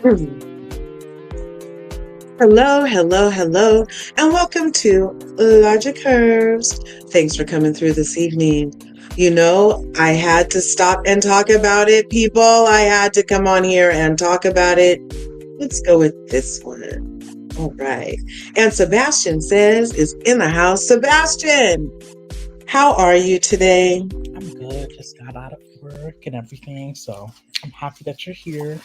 Hello, hello, hello, and welcome to Logic Curves. Thanks for coming through this evening. I had to stop and talk about it, people. I had to come on here and talk about it. Let's go with this one. All right. And Sebastian says is in the house. Sebastian, how are you today? I'm good. Just got out of work and everything, so I'm happy that you're here.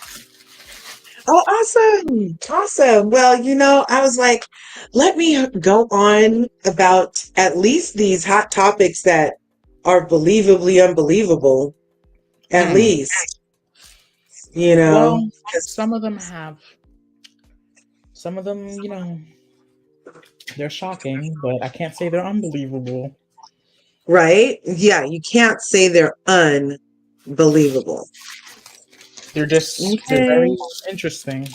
Oh, awesome. Awesome. Well, I was like, let me go on about at least these hot topics that are believably unbelievable, at least, Well, 'cause- some of them, they're shocking, but I can't say they're unbelievable. right? Yeah, you can't say they're unbelievable. They're Okay. very interesting.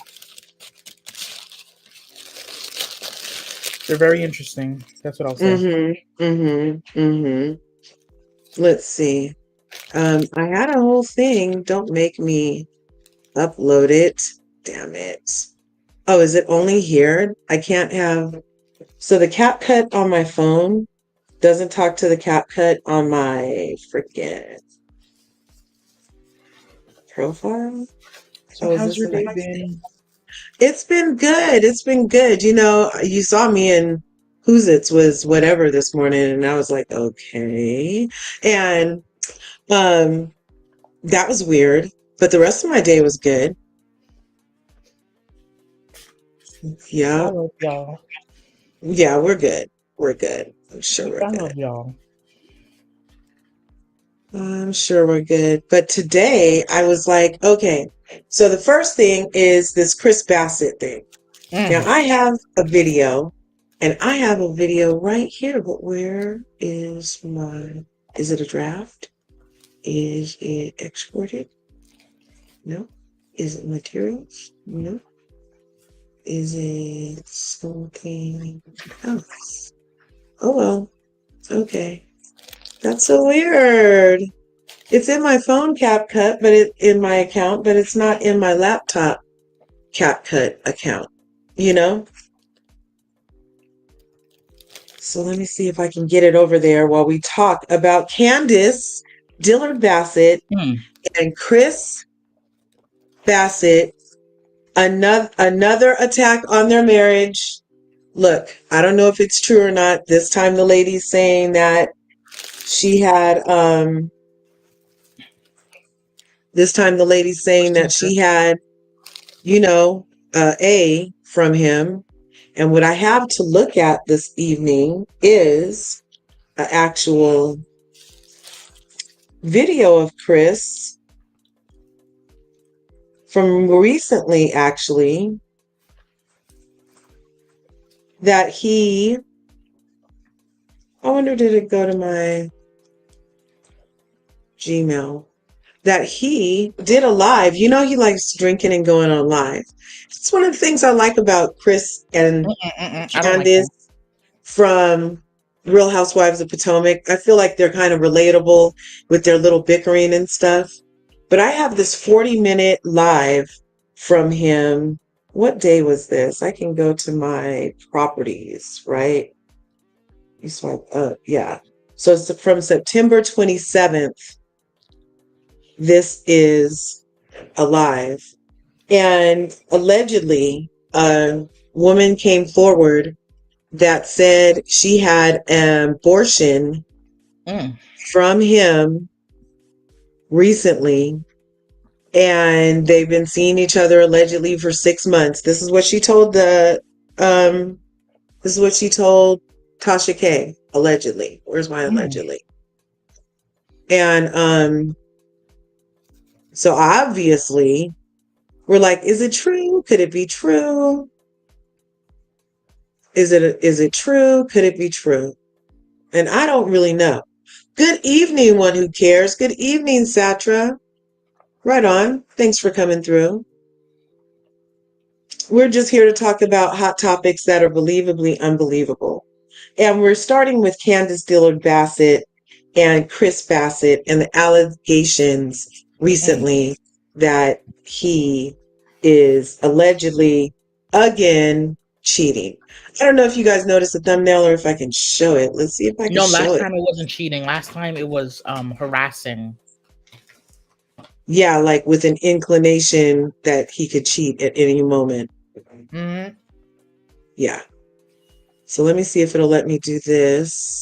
They're very interesting. That's what I'll say. Let's see. I had a whole thing. Don't make me upload it. Damn it. Oh, is it only here? I can't have. So the CapCut on my phone doesn't talk to the CapCut on my freaking profile. So how's your day been? It's been good. It's been good. You saw me in Who's It's was whatever this morning, and I was like, okay. And that was weird, but the rest of my day was good. I Yeah. love y'all. Yeah, we're good. We're good. I'm sure we're I good. love y'all. I'm sure we're good. But today I was like, okay, so the first thing is this Chris Bassett thing. Now I have a video, and I have a video right here, but where is is it a draft? Is it exported? No. Is it materials? No. Is it something else? Oh well. Okay. That's so weird. It's in my phone CapCut, but in my account, but it's not in my laptop CapCut account, you know? So let me see if I can get it over there while we talk about Candiace, Dillard Bassett, and Chris Bassett. Another attack on their marriage. Look, I don't know if it's true or not. This time the lady's saying that she had A from him. And what I have to look at this evening is an actual video of Chris from recently, actually, that I wonder, did it go to my Gmail? That he did a live. He likes drinking and going on live. It's one of the things I like about Chris and Candiace from Real Housewives of Potomac. I feel like they're kind of relatable with their little bickering and stuff. But I have this 40-minute live from him. What day was this? I can go to my properties, right? You swipe up, yeah. So it's from September 27th. This is a live. And allegedly, a woman came forward that said she had an abortion from him recently, and they've been seeing each other allegedly for 6 months. This is what she told Tasha K, allegedly. Where's my allegedly? And so obviously we're like, is it true? Could it be true? Is it true? Could it be true? And I don't really know. Good evening, one who cares. Good evening, Satra. Right on. Thanks for coming through. We're just here to talk about hot topics that are believably unbelievable. And we're starting with Candiace Dillard Bassett and Chris Bassett and the allegations recently that he is allegedly again cheating. I don't know if you guys noticed the thumbnail or if I can show it. Let's see if I can No, show last it. time it wasn't cheating. Last time it was harassing. Yeah, like with an inclination that he could cheat at any moment. Mm-hmm. Yeah. So let me see if it'll let me do this.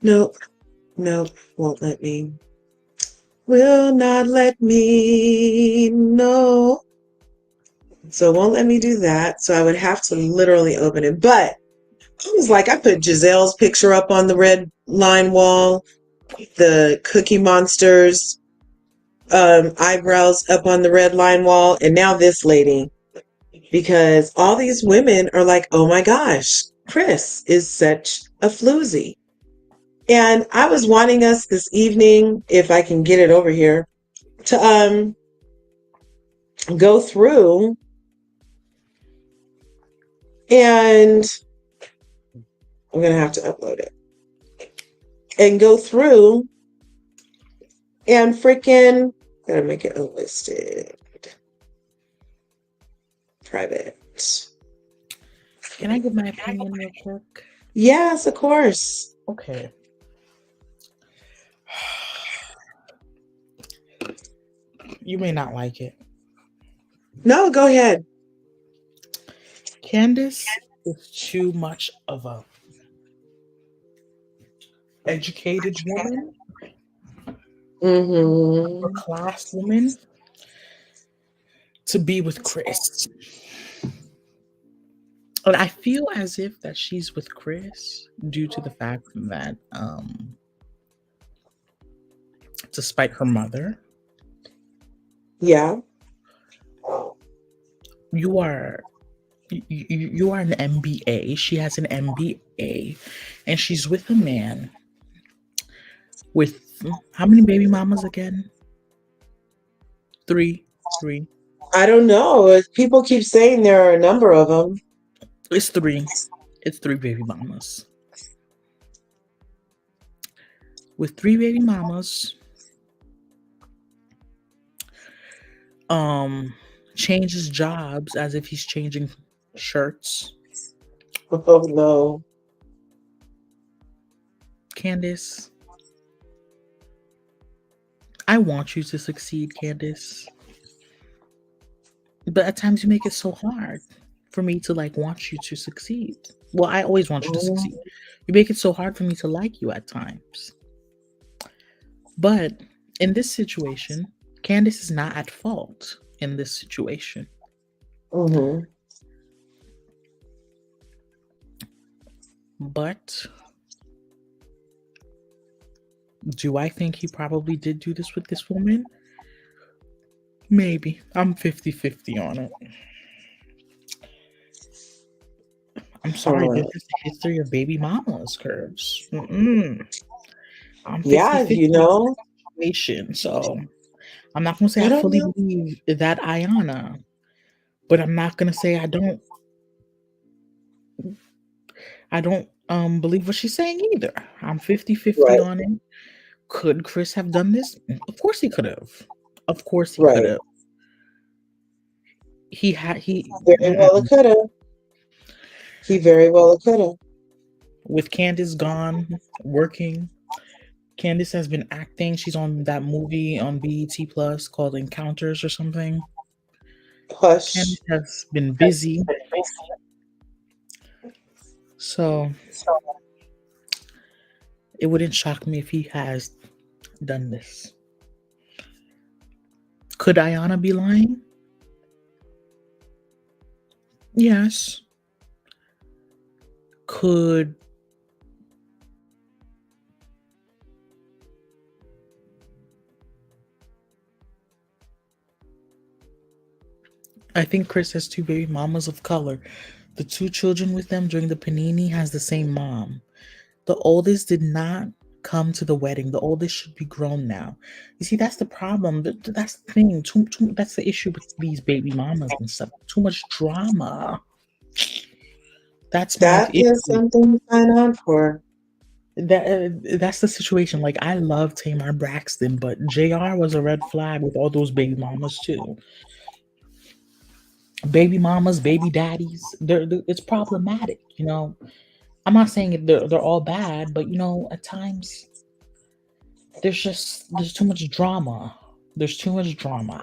Nope. Nope. Won't let me. Will not let me. No. So it won't let me do that. So I would have to literally open it. But I was like, I put Giselle's picture up on the red line wall, the Cookie Monsters eyebrows up on the red line wall, and now this lady, because all these women are like, oh my gosh, Chris is such a floozy. And I was wanting us this evening, if I can get it over here, to go through and I'm gonna have to upload it and go through and freaking gotta make it unlisted, private. Can I give my opinion real quick? Yes, of course. Okay. You may not like it. No, go ahead. Candiace is too much of a educated woman, a class woman, to be with Chris. And I feel as if that she's with Chris due to the fact that despite her mother, Yeah. you are an MBA. She has an MBA, and she's with a man with how many baby mamas again? Three. I don't know. People keep saying there are a number of them. It's three. It's three baby mamas. With three baby mamas, changes jobs as if he's changing shirts. Oh no. Candiace, I want you to succeed, Candiace. But at times you make it so hard for me to like want you to succeed. Well, I always want you to succeed. You make it so hard for me to like you at times. But in this situation, Candiace is not at fault in this situation. Mm-hmm. But do I think he probably did do this with this woman? Maybe. I'm 50-50 on it. I'm sorry, this is the history of baby mamas, Curves. I'm 50-50 you know. situation, so I'm not gonna say I fully believe that Ayana, but I'm not gonna say I don't believe what she's saying either. I'm 50-50 on it. Could Chris have done this? Of course he could have. Of course he could have. He very well could have. He very well could have. With Candiace gone, working, Candiace has been acting. She's on that movie on BET Plus called Encounters or something. Hush. Candiace has been busy. So it wouldn't shock me if he has done this. Could Ayana be lying? Yes. Could I think Chris has two baby mamas of color. The two children with them during the panini has the same mom. The oldest did not come to the wedding. The oldest should be grown now. You see, that's the problem. That's the thing. That's the issue with these baby mamas and stuff. Too much drama. That is something to sign on for. That's the situation. Like, I love Tamar Braxton, but JR was a red flag with all those baby mamas too. Baby mamas, baby daddies, it's problematic. I'm not saying they're all bad, but at times there's too much drama. There's too much drama.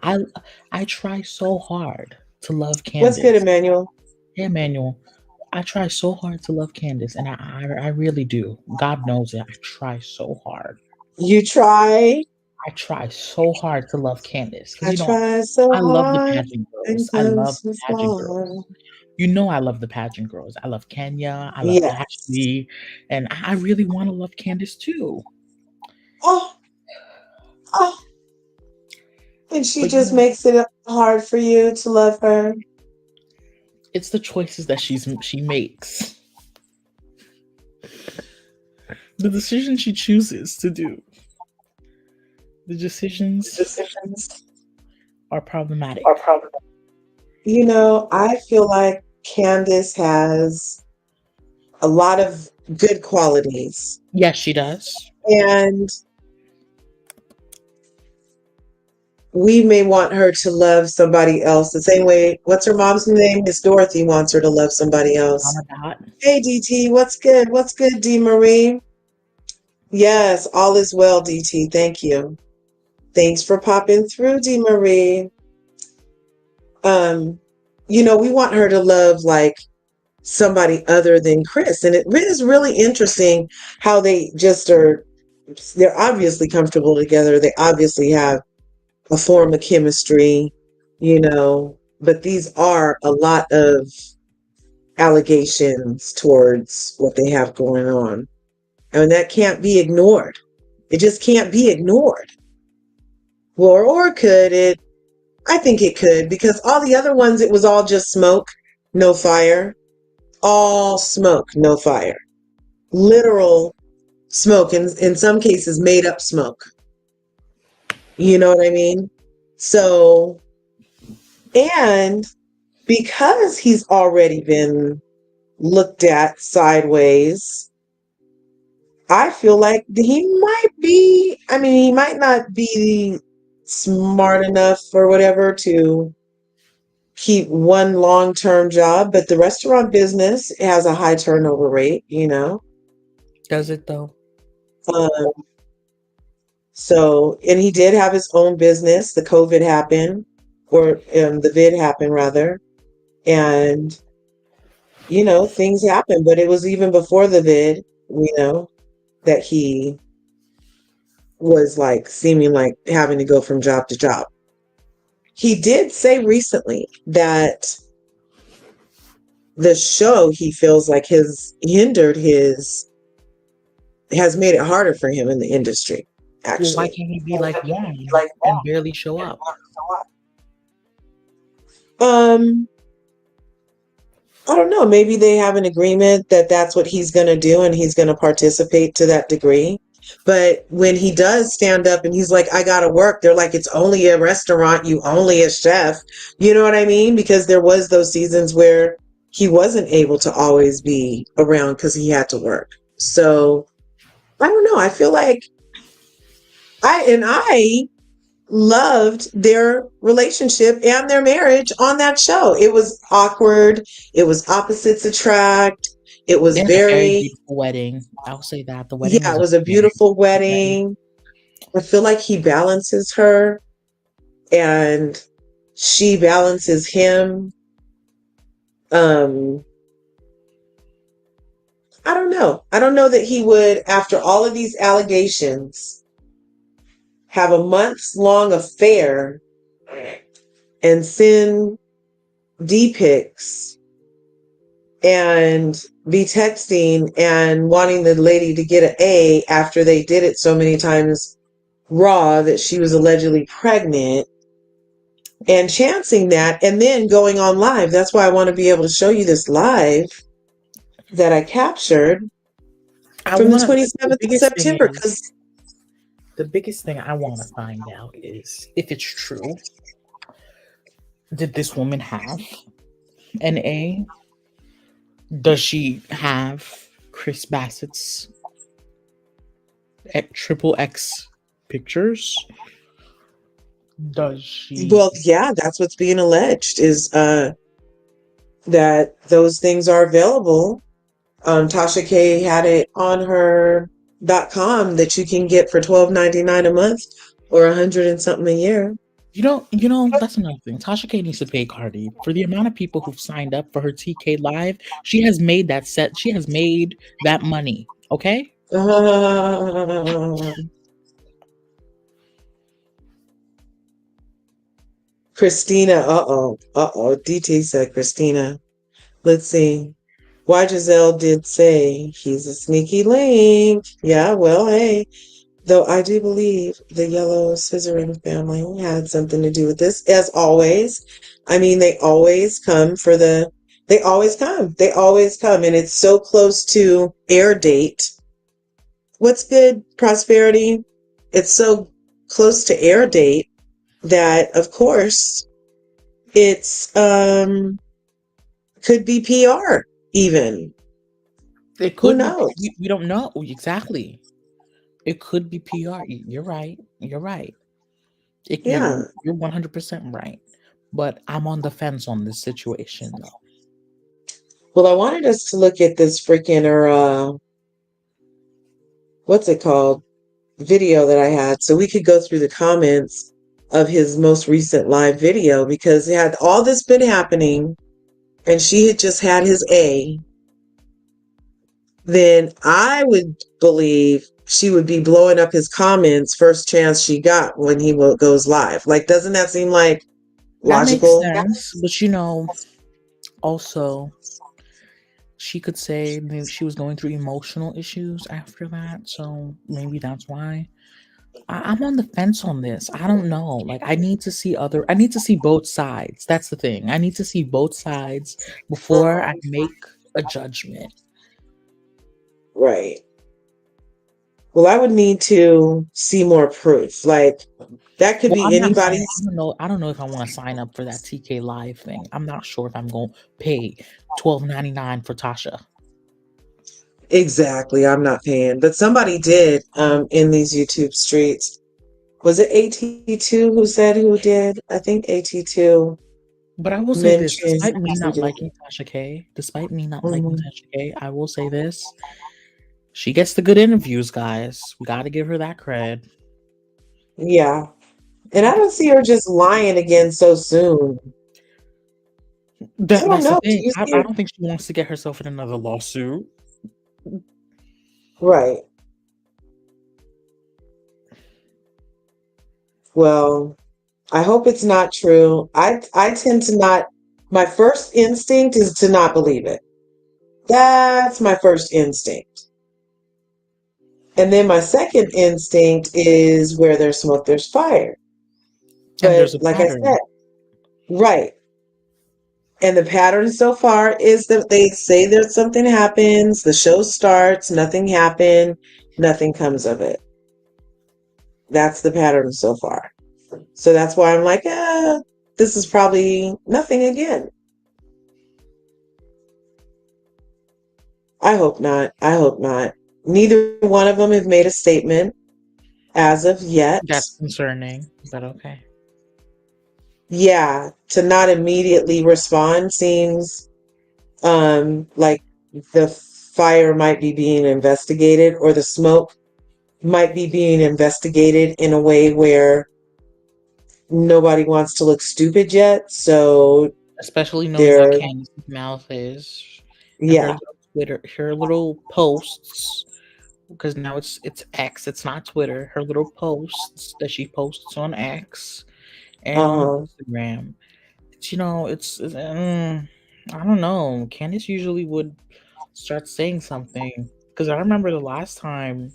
I try so hard to love What's good, Candiace. Emmanuel? Hey, Emmanuel, I try so hard to love Candiace, and I really do. God knows it. I try so hard. You try. I try so hard to love Candiace because I try so I love the hard pageant and girls. I come love so the pageant girls. far. I love the pageant girls. I love Kenya. I love Yes. Ashley, and I really want to love Candiace too. Oh, oh. And she But just makes it hard for you to love her. it's the choices that she makes, the decisions she chooses to do. The decisions are problematic. I feel like Candiace has a lot of good qualities. Yes, she does. And we may want her to love somebody else the same way. What's her mom's name? Miss Dorothy wants her to love somebody else. Mama Dot. Hey, DT, what's good? What's good, D. Marie? Yes, all is well, DT. Thank you. Thanks for popping through, D. Marie. We want her to love like somebody other than Chris. And it is really interesting how they just they're obviously comfortable together. They obviously have a form of chemistry, but these are a lot of allegations towards what they have going on. And that can't be ignored. It just can't be ignored. Well, or could it? I think it could, because all the other ones, it was all just smoke, no fire. All smoke, no fire. Literal smoke, and in some cases, made up smoke. You know what I mean? So, and because he's already been looked at sideways, I feel like he might not be smart enough or whatever to keep one long-term job, but the restaurant business has a high turnover rate, Does it though? So, and he did have his own business. The COVID happened, or the vid happened rather, and things happened. But it was even before the vid, that he was like seeming like having to go from job to job. He did say recently that the show, he feels like has made it harder for him in the industry. Actually, well, why can't he be like Juan and barely show up? I don't know. Maybe they have an agreement that that's what he's going to do and he's going to participate to that degree. But when he does stand up and he's like, I got to work, they're like, it's only a restaurant. You only a chef. You know what I mean? Because there was those seasons where he wasn't able to always be around because he had to work. So I don't know. I feel like I loved their relationship and their marriage on that show. It was awkward. It was opposites attract. It was They had a very beautiful wedding. I'll say that the wedding yeah, was it was a beautiful wedding. I feel like he balances her and she balances him. I don't know. I don't know that he would, after all of these allegations, have a months long affair and send D-pics and be texting and wanting the lady to get an A after they did it so many times raw that she was allegedly pregnant and chancing that and then going on live. That's why I want to be able to show you this live that I captured from the 27th of September. Because the biggest thing I want to find out is if it's true. Did this woman have an A? Does she have Chris Bassett's triple X pictures? Does she? Well, yeah, that's what's being alleged is that those things are available. Tasha K had it on her .com that you can get for $12.99 a month or 100 and something a year. That's another thing. Tasha K needs to pay Cardi for the amount of people who've signed up for her TK Live. She has made that set. She has made that money. Okay. Christina, DT said Christina. Let's see. Why Giselle did say he's a sneaky link. Yeah, well, hey. Though I do believe the yellow scissoring family had something to do with this, as always. I mean, they always come. They always come. And it's so close to air date. What's good, Prosperity? It's so close to air date that, of course, it's could be PR even. It Who could be. knows? We don't know exactly. It could be PR. You're right. You're right. Yeah. You're 100% right. But I'm on the fence on this situation though. Well, I wanted us to look at this freaking or what's it called? Video that I had so we could go through the comments of his most recent live video because it had all this been happening and she had just had his A, then I would believe she would be blowing up his comments first chance she got when he goes live. Like, doesn't that seem like That makes logical? sense. But also she could say maybe she was going through emotional issues after that, so maybe that's why. I'm on the fence on this. I don't know. Like, I need to see both sides. That's the thing. I need to see both sides before I make a judgment. Right. Well, I would need to see more proof. Like, that could Well, be I'm not signing. anybody's. I don't know if I want to sign up for that TK Live thing. I'm not sure if I'm going to pay $12.99 for Tasha. Exactly. I'm not paying. But somebody did in these YouTube streets. Was it AT2 who said who did? I think AT2 But I will say this: mentioned despite me who not did. liking Tasha K, despite me not liking Mhm. Tasha K, I will say this: she gets the good interviews, guys. We got to give her that cred. Yeah. And I don't see her just lying again so soon. I don't That's the know. Do thing. you see I her? don't think she wants to get herself in another lawsuit. Right. Well, I hope it's not true. I tend to not, my first instinct is to not believe it. That's my first instinct. And then my second instinct is where there's smoke, there's fire. And there's But a like I pattern. said, right. And the pattern so far is that they say that something happens, the show starts, nothing happened, nothing comes of it. That's the pattern so far. So that's why I'm like, this is probably nothing again. I hope not. I hope not. Neither one of them have made a statement as of yet. That's concerning, but okay. Yeah, to not immediately respond seems like the fire might be being investigated or the smoke might be being investigated in a way where nobody wants to look stupid yet. So Especially knowing how they're, Candiace's mouth is and her yeah, little her little posts. Because now it's X, it's not Twitter. Her little posts that she posts on X and on uh-huh, Instagram. I don't know. Candiace usually would start saying something because I remember the last time.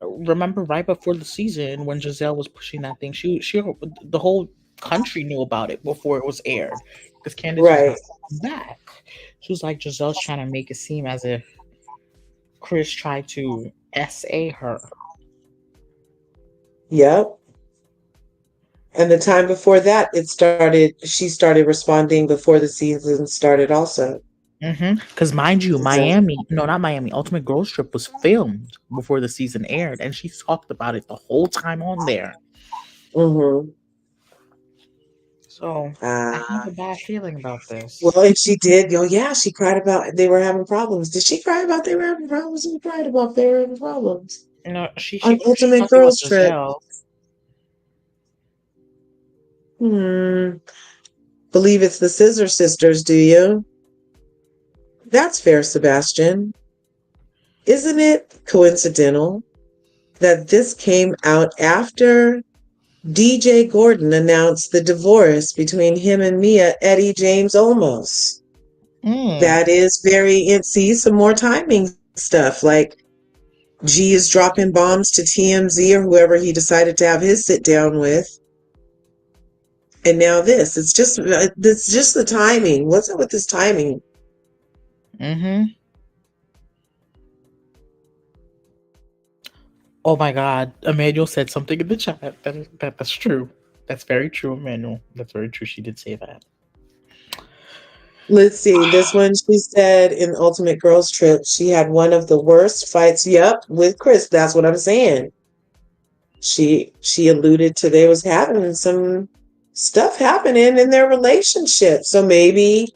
Remember right before the season when Giselle was pushing that thing, she the whole country knew about it before it was aired because Candiace was right, not coming back. She was like Giselle's trying to make it seem as if Chris tried to SA her. yep. And the time before that, she started responding before the season started also. Because mind you, Exactly. Miami, no, not Miami, Ultimate Girls Trip was filmed before the season aired, and she talked about it the whole time on there. Mm-hmm. So I have Ah. a bad feeling about this. Well, and she did go, yeah, she cried about they were having problems. Did she cry about they were having problems? Who cried about they were having problems? No, she On Ultimate talked about Girls Trip. Giselle. Hmm. Believe it's the Scissor Sisters, do you? That's fair, Sebastian. Isn't it coincidental that this came out after DJ Gordon announced the divorce between him and Mia Eddie James Olmos? Mm. That is see, some more timing stuff. Like G is dropping bombs to TMZ or whoever he decided to have his sit down with. And now this. It's just the timing. What's up with this timing? Mm-hmm. Oh my God, Emmanuel said something in the chat. That's true. That's very true, Emmanuel. That's very true. She did say that. Let's see. This one she said in Ultimate Girls Trip, she had one of the worst fights. Yep, with Chris. That's what I'm saying. She alluded to they was having some stuff happening in their relationship. So maybe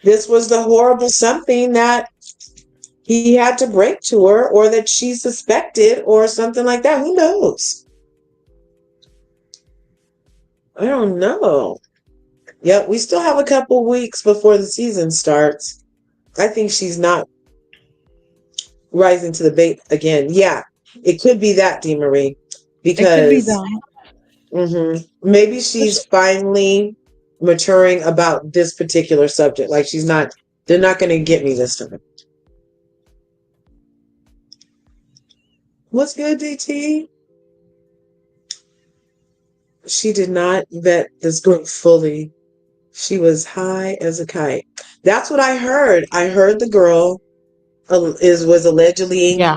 this was the horrible something that he had to break to her or that she suspected or something like that. Who knows? I don't know. Yep, we still have a couple weeks before the season starts. I think she's not rising to the bait again. Yeah, it could be that, Dee Marie, It could be because that. maybe she's finally maturing about this particular subject. Like they're not going to get me this time. What's good, DT? She did not vet this girl fully. She was high as a kite. That's what I heard. I heard the girl was allegedly Yeah,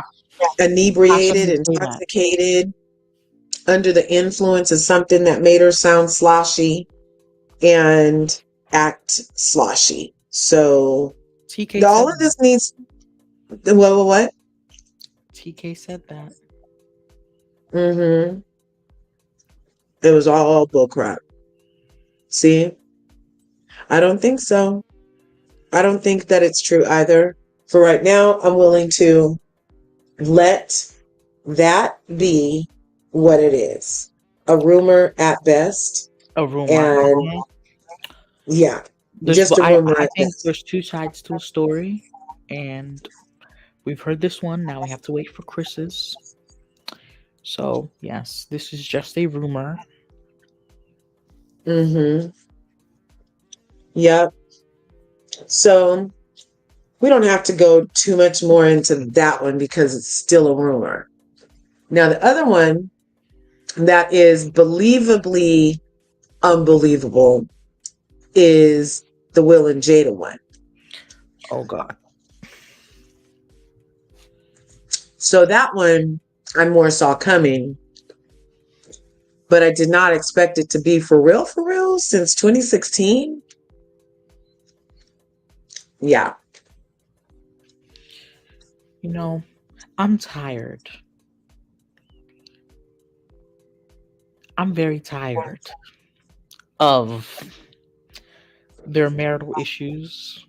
Tasha inebriated, did say that. intoxicated, under the influence of something that made her sound sloshy and act sloshy. So TK all said of that. this needs what? TK said that. Mm-hmm. It was all bullcrap. See, I don't think so. I don't think that it's true either. For right now, I'm willing to let that be what it is. A rumor at best. A rumor. And yeah, There's, just a rumor I at think best. there's two sides to a story, and we've heard this one. Now we have to wait for Chris's. So yes, this is just a rumor. Mm-hmm. Yep. So we don't have to go too much more into that one because it's still a rumor. Now, the other one that is believably unbelievable is the Will and Jada one. Oh God. So that one I more saw coming, but I did not expect it to be for real, since 2016. Yeah. You know, I'm tired. I'm very tired of their marital issues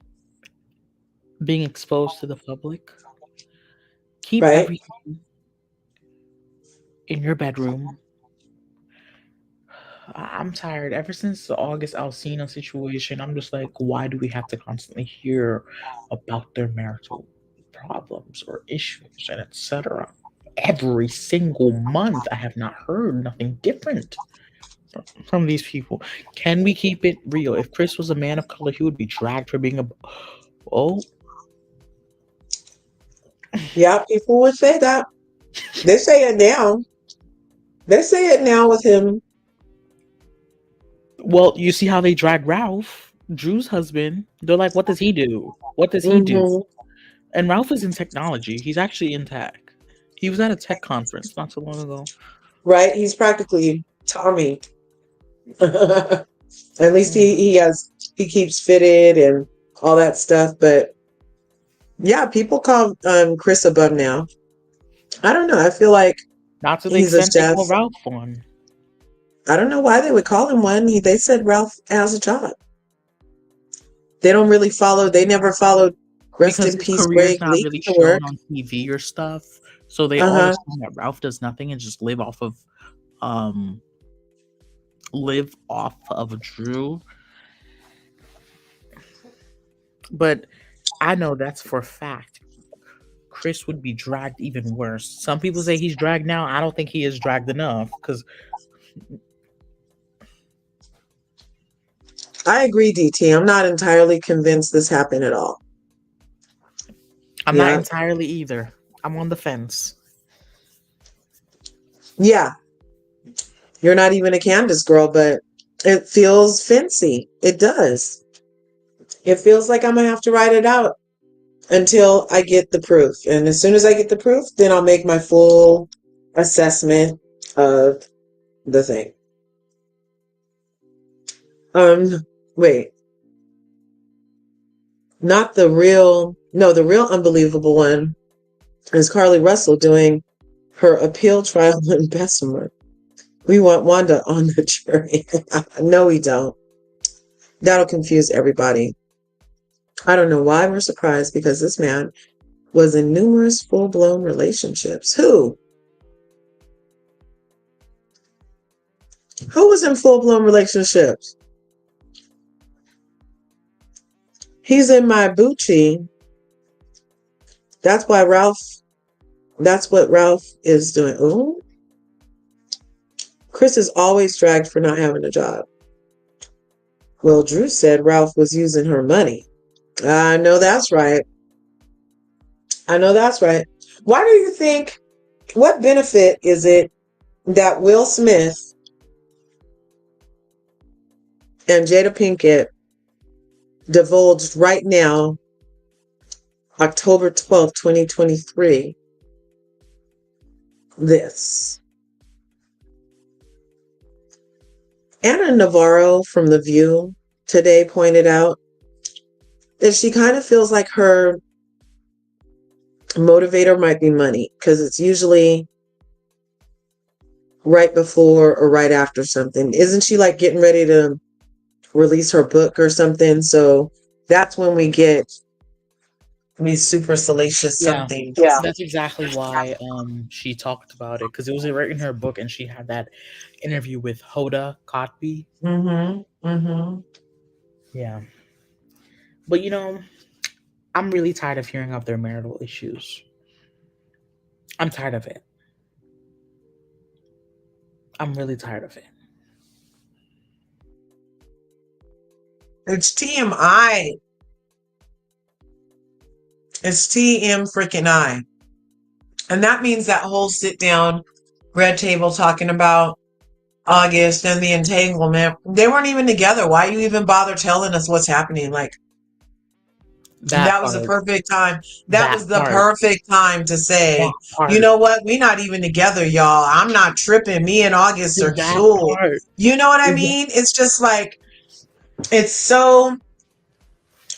being exposed to the public. Keep Right. everything in your bedroom. I'm tired. Ever since the August Alsina situation, I'm just like, why do we have to constantly hear about their marital problems or issues and etc. Every single month? I have not heard nothing different from these people. Can we keep it real? If Chris was a man of color, he would be dragged for being a. Oh, Yeah, people would say that. They say it now. They say it now with him. well, you see how they drag Ralph, Drew's husband. They're like, what does he do? What does he do? Mm-hmm. And Ralph is in technology. He's actually in tech. He was at a tech conference not so long ago. Right? He's practically Tommy. At least he keeps fitted and all that stuff. But yeah, people call Chris a bum now. I don't know. I feel like Not to the he's a extent they chef. call Ralph one. I don't know why they would call him one. They said Ralph has a job. They don't really follow. They never followed. Rest Because in his peace, career is Greg not Lee really to work. shown on TV or stuff. So they Uh all huh. assume that Ralph does nothing and just um live off of Drew. But I know that's for a fact. Chris would be dragged even worse. Some people say he's dragged now. I don't think he is dragged enough because I agree, DT. I'm not entirely convinced this happened at all. I'm not Yeah. entirely either. I'm on the fence. Yeah. You're not even a Candiace girl, but it feels fancy. It does. It feels like I'm going to have to write it out until I get the proof. And as soon as I get the proof, then I'll make my full assessment of the thing. Wait. Not the real, no, the real unbelievable one is Carly Russell doing her appeal trial in Bessemer. We want Wanda on the jury. No, we don't. That'll confuse everybody. I don't know why we're surprised because this man was in numerous full-blown relationships. Who? Who was in full-blown relationships? He's in my Bucci. That's why that's what Ralph is doing. Ooh. Chris is always dragged for not having a job. Well, Drew said Ralph was using her money. I know that's right. I know that's right. Why do you think, what benefit is it that Will Smith and Jada Pinkett divulged right now, October 12th, 2023, this? Anna Navarro from The View today pointed out that she kind of feels like her motivator might be money because it's usually right before or right after something. Isn't she like getting ready to release her book or something? So that's when we get these super salacious Yeah, something. Yeah. that's exactly why she talked about it because it was right in her book and she had that interview with Hoda Kotb. Mm-hmm. Mm-hmm. Yeah, but I'm really tired of hearing of their marital issues. I'm tired of it. I'm really tired of it. It's TMI. It's TM freaking I. And that means that whole sit down red table talking about August and the entanglement. They weren't even together. Why you even bother telling us what's happening? Like, That that was the part. perfect time. That That was the part. perfect time to That say, you part. know what? We're not even together, y'all. I'm not tripping. Me and August are That cool. part. You know what I mean? It's just like, it's so,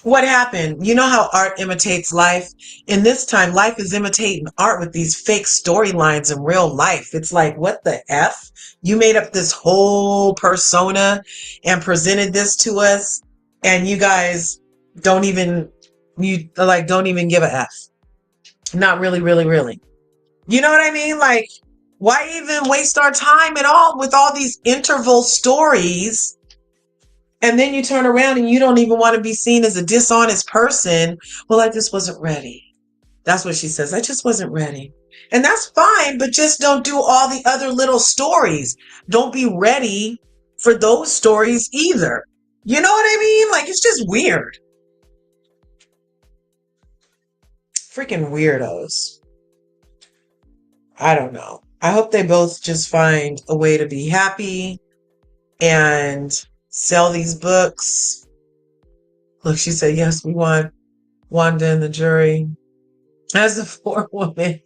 what happened? You know how art imitates life? In this time, life is imitating art with these fake storylines in real life. It's like, what the F? You made up this whole persona and presented this to us, and you guys don't even, you like, don't even give a F. Not really, really, really. You know what I mean? Like, why even waste our time at all with all these interval stories? And then you turn around and you don't even want to be seen as a dishonest person. Well, I just wasn't ready. That's what she says. I just wasn't ready. And that's fine, but just don't do all the other little stories. Don't be ready for those stories either. You know what I mean? Like, it's just weird. Freaking weirdos. I don't know. I hope they both just find a way to be happy and sell these books. Look, she said, yes, we want Wanda and the jury as a forewoman.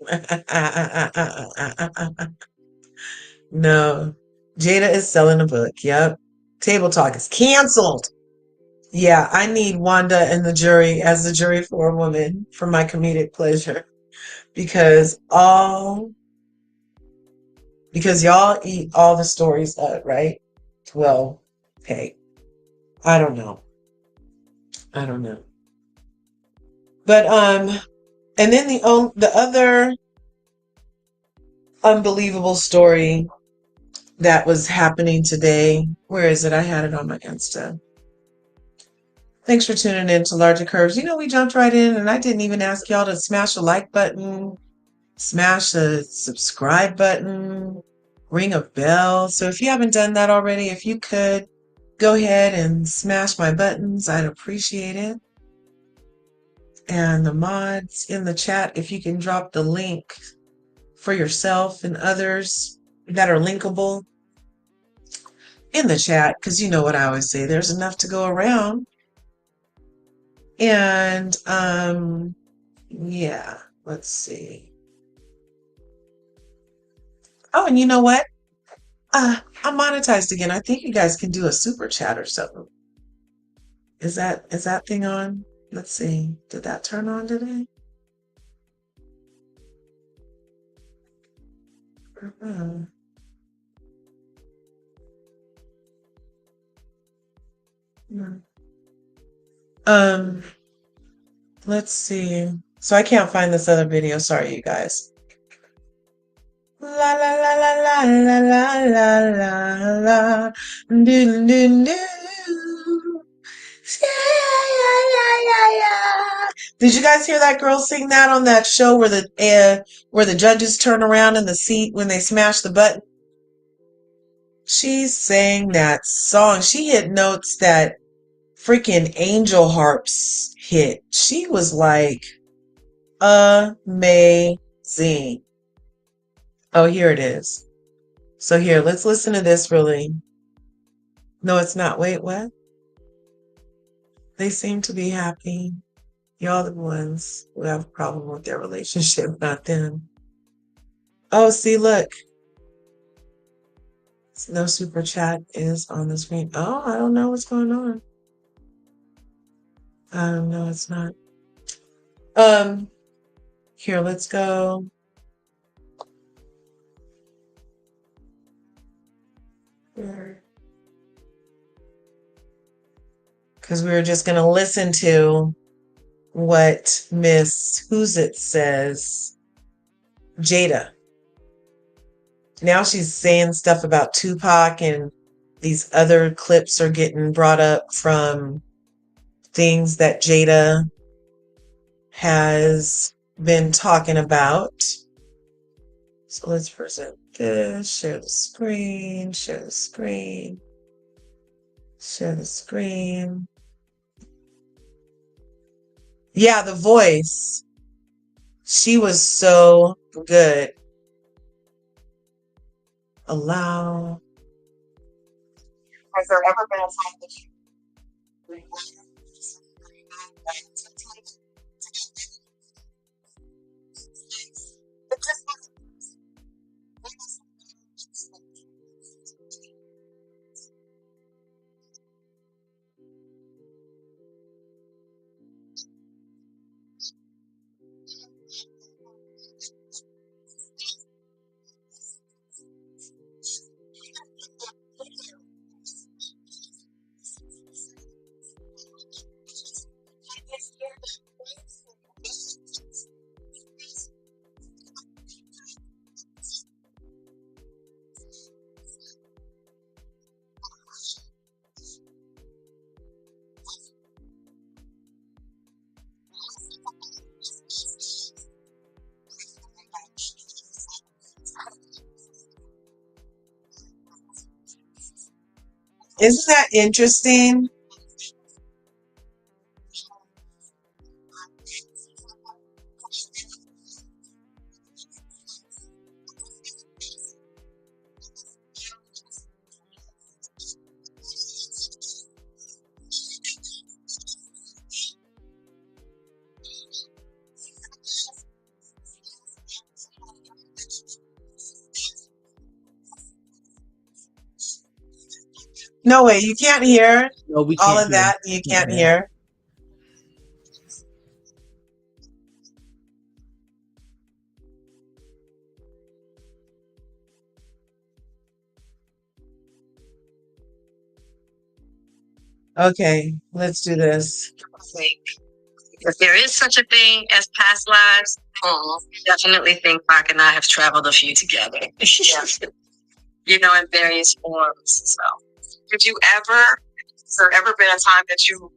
No. Jada is selling a book. Yep. Table Talk is canceled. Yeah, I need Wanda and the jury as the jury for a woman for my comedic pleasure because all because y'all eat all the stories up, right? Well, hey, I don't know. I don't know. But and then the other unbelievable story that was happening today. Where is it? I had it on my Insta. Thanks for tuning in to Larger Curves. You know, we jumped right in and I didn't even ask y'all to smash the like button, smash the subscribe button, ring a bell. So if you haven't done that already, if you could go ahead and smash my buttons, I'd appreciate it. And the mods in the chat, if you can drop the link for yourself and others that are linkable in the chat, because you know what I always say, there's enough to go around. And yeah, let's see. Oh, and you know what? I'm monetized again. I think you guys can do a super chat or something. Is that thing on? Let's see. Did that turn on today? Uh-uh. No. Um, let's see. So I can't find this other video. Sorry, you guys. La la la la la la la la la la. Do do do. Yeah, yeah, yeah, yeah. Did you guys hear that girl sing that on that show where the judges turn around in the seat when they smash the button? She sang that song. She hit notes that freaking angel harps hit. She was like amazing. Oh, here it is. So here, let's listen to this really. No, it's not. Wait, what? They seem to be happy. Y'all the ones who have a problem with their relationship, not them. Oh, see, look. No super chat is on the screen. Oh, I don't know what's going on. I don't know. It's not. Um, Here, let's go. Because we were just going to listen to what Miss Who's It says, Jada. Now she's saying stuff about Tupac, and these other clips are getting brought up from things that Jada has been talking about. So let's present this, share the screen, share the screen, share the screen. Yeah, the voice. She was so good. Allow. Has there ever been a time that you Isn't that interesting? No way. You can't hear No, we all can't of hear. that. You can't hear. Okay, let's do this. If there is such a thing as past lives, definitely think Mark and I have traveled a few together. You know, in various forms. So, did you ever? Has there ever been a time that you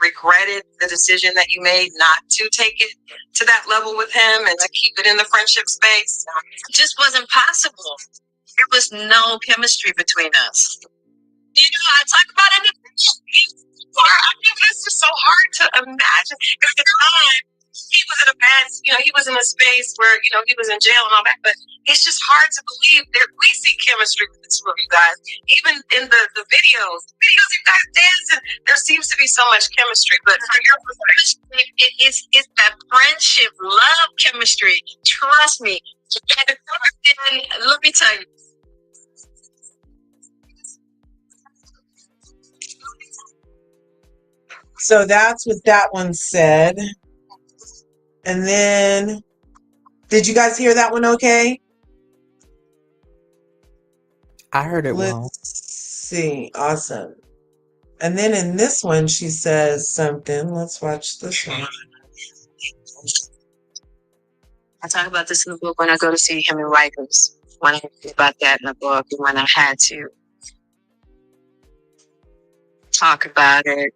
regretted the decision that you made not to take it to that level with him and to keep it in the friendship space? It just wasn't possible. There was no chemistry between us. You know, I talk about it in the I think this is so hard to imagine. At the time, he was in a bad, he was in a space where, he was in jail and all that, but it's just hard to believe that we see chemistry with the two of you guys. Even in the videos you guys dance, and there seems to be so much chemistry, but for your perspective, it's that friendship, love chemistry. Trust me. Let me tell you. So that's what that one said. And then, did you guys hear that one okay? I heard it well. Let's see. Awesome. And then in this one, she says something. Let's watch this one. I talk about this in the book when I go to see him in Rikers. When I read about that in the book, and when I had to talk about it,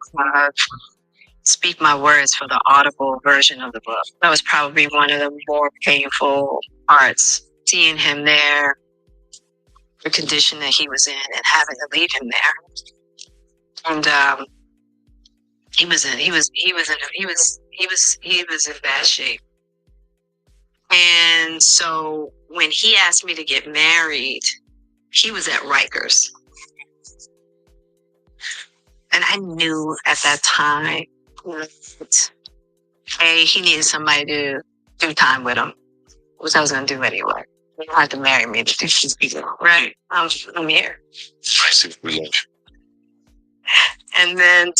speak my words for the audible version of the book. That was probably one of the more painful parts, seeing him there, the condition that he was in, and having to leave him there. And he was in bad shape. And so when he asked me to get married, he was at Rikers. And I knew at that time that, hey, he needed somebody to do time with him, which I was going to do anyway. You don't have to marry me to do this. Right. I'm here. I see. And then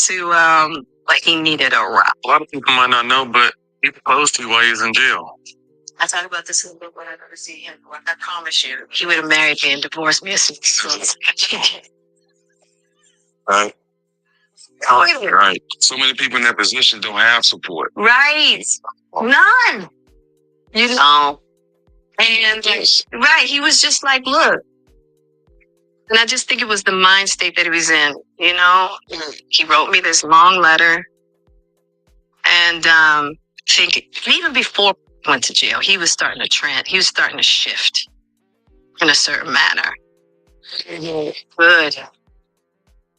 he needed a RHOP. A lot of people might not know, but he proposed to you while he was in jail. I talk about this in the book when I go to see him. I promise you, he would have married me and divorced me as soon as Right. Right. So many people in that position don't have support. Right. None. You know. And right, he was just like, look. And I just think it was the mind state that he was in, He wrote me this long letter. And even before he went to jail, he was starting to trend. He was starting to shift in a certain manner. Good.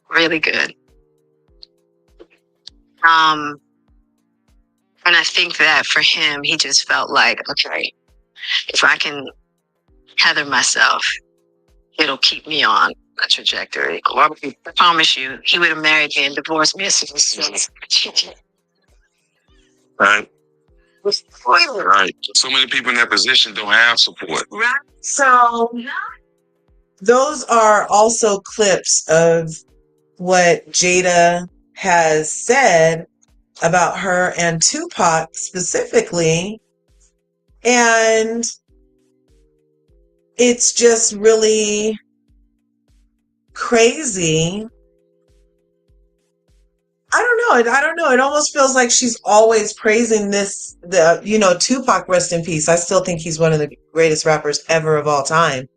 Really good. And I think that for him, he just felt like, okay, if I can tether myself, it'll keep me on a trajectory. A lot of people, I promise you, he would have married me and divorced me as soon as Right. Right. So many people in that position don't have support. Right. So those are also clips of what Jada has said about her and Tupac specifically. And it's just really crazy. I don't know. It almost feels like she's always praising Tupac, rest in peace. I still think he's one of the greatest rappers ever of all time.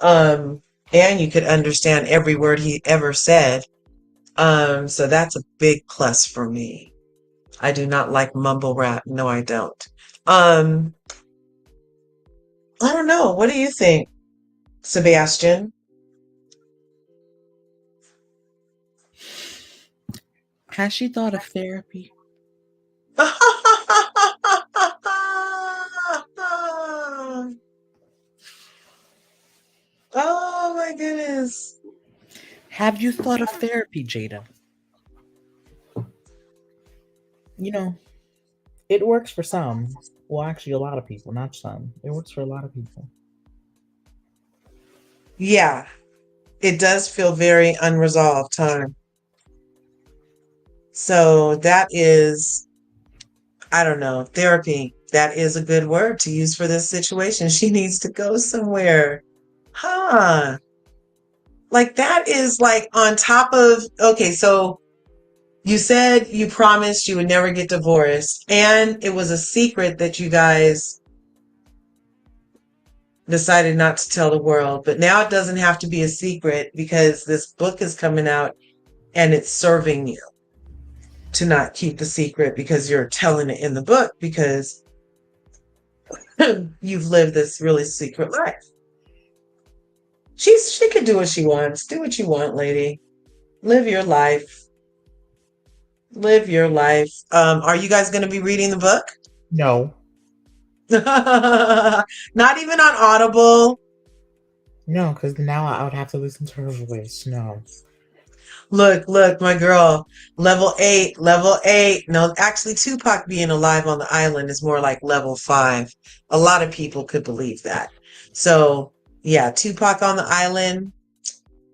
And you could understand every word he ever said. So that's a big plus for me. I do not like mumble rap. No, I don't. I don't know. What do you think, Sebastian? Has she thought of therapy? Oh my goodness. Have you thought of therapy, Jada? It works for some. Well, actually, a lot of people, not some. It works for a lot of people. Yeah. It does feel very unresolved, huh? So that is, I don't know, therapy. That is a good word to use for this situation. She needs to go somewhere. Huh. Like that is like on top of, okay, so you said you promised you would never get divorced, and it was a secret that you guys decided not to tell the world. But now it doesn't have to be a secret because this book is coming out and it's serving you to not keep the secret because you're telling it in the book because you've lived this really secret life. She can do what she wants. Do what you want, lady. Live your life. Live your life. Are you guys going to be reading the book? No. Not even on Audible? No, because now I would have to listen to her voice. No. Look, my girl. Level 8. No, actually, Tupac being alive on the island is more like level 5. A lot of people could believe that. So, yeah, Tupac on the island.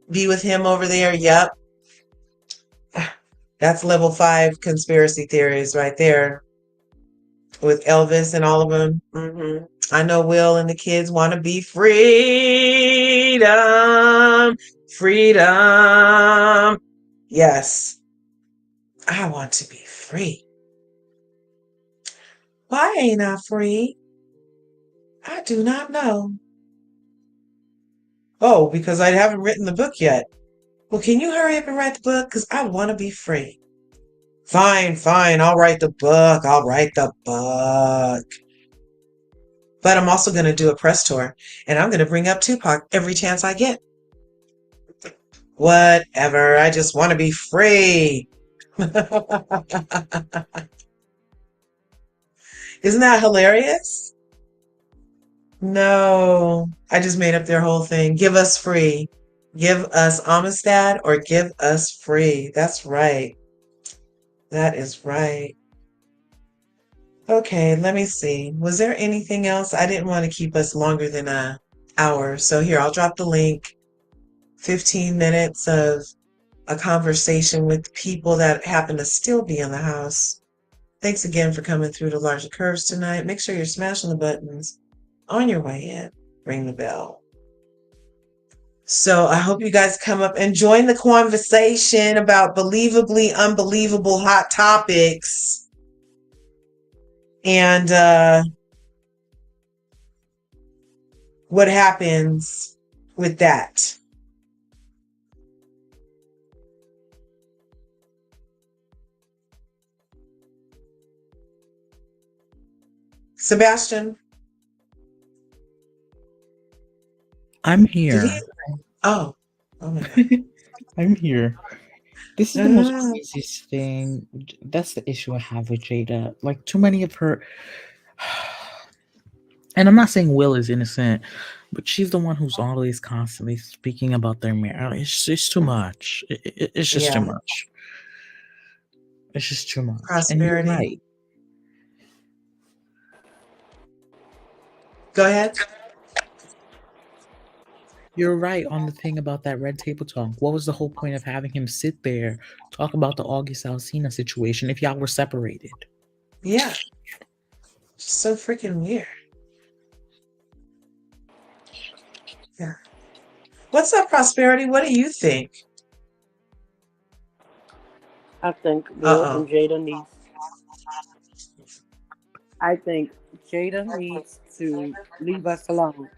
Be with him over there. Yep. That's level 5 conspiracy theories right there with Elvis and all of them. I know Will and the kids want to be freedom. Freedom. Yes. I want to be free. Why ain't I free? I do not know. Oh, because I haven't written the book yet. Well, can you hurry up and write the book? Because I want to be free. Fine. I'll write the book. But I'm also going to do a press tour. And I'm going to bring up Tupac every chance I get. Whatever. I just want to be free. Isn't that hilarious? No, I just made up their whole thing. Give us free. Give us Amistad or give us free. That's right. That is right. Okay, let me see. Was there anything else? I didn't want to keep us longer than an hour. So here, I'll drop the link. 15 minutes of a conversation with people that happen to still be in the house. Thanks again for coming through the Larger Curves tonight. Make sure you're smashing the buttons on your way in. Ring the bell. So I hope you guys come up and join the conversation about believably unbelievable hot topics. And what happens with that? Sebastian? I'm here. Oh my God. I'm here. This is the most craziest thing. That's the issue I have with Jada. Like, too many of her. And I'm not saying Will is innocent, but she's the one who's always constantly speaking about their marriage. It's too much. It's just too much. It's just too much. Prosperity. And you're right. Go ahead. You're right on the thing about that red table talk. What was the whole point of having him sit there, talk about the August Alsina situation if y'all were separated? Yeah. Just so freaking weird. Yeah. What's up, Prosperity? What do you think? I think Will and Jada needs. I think Jada needs to leave us alone.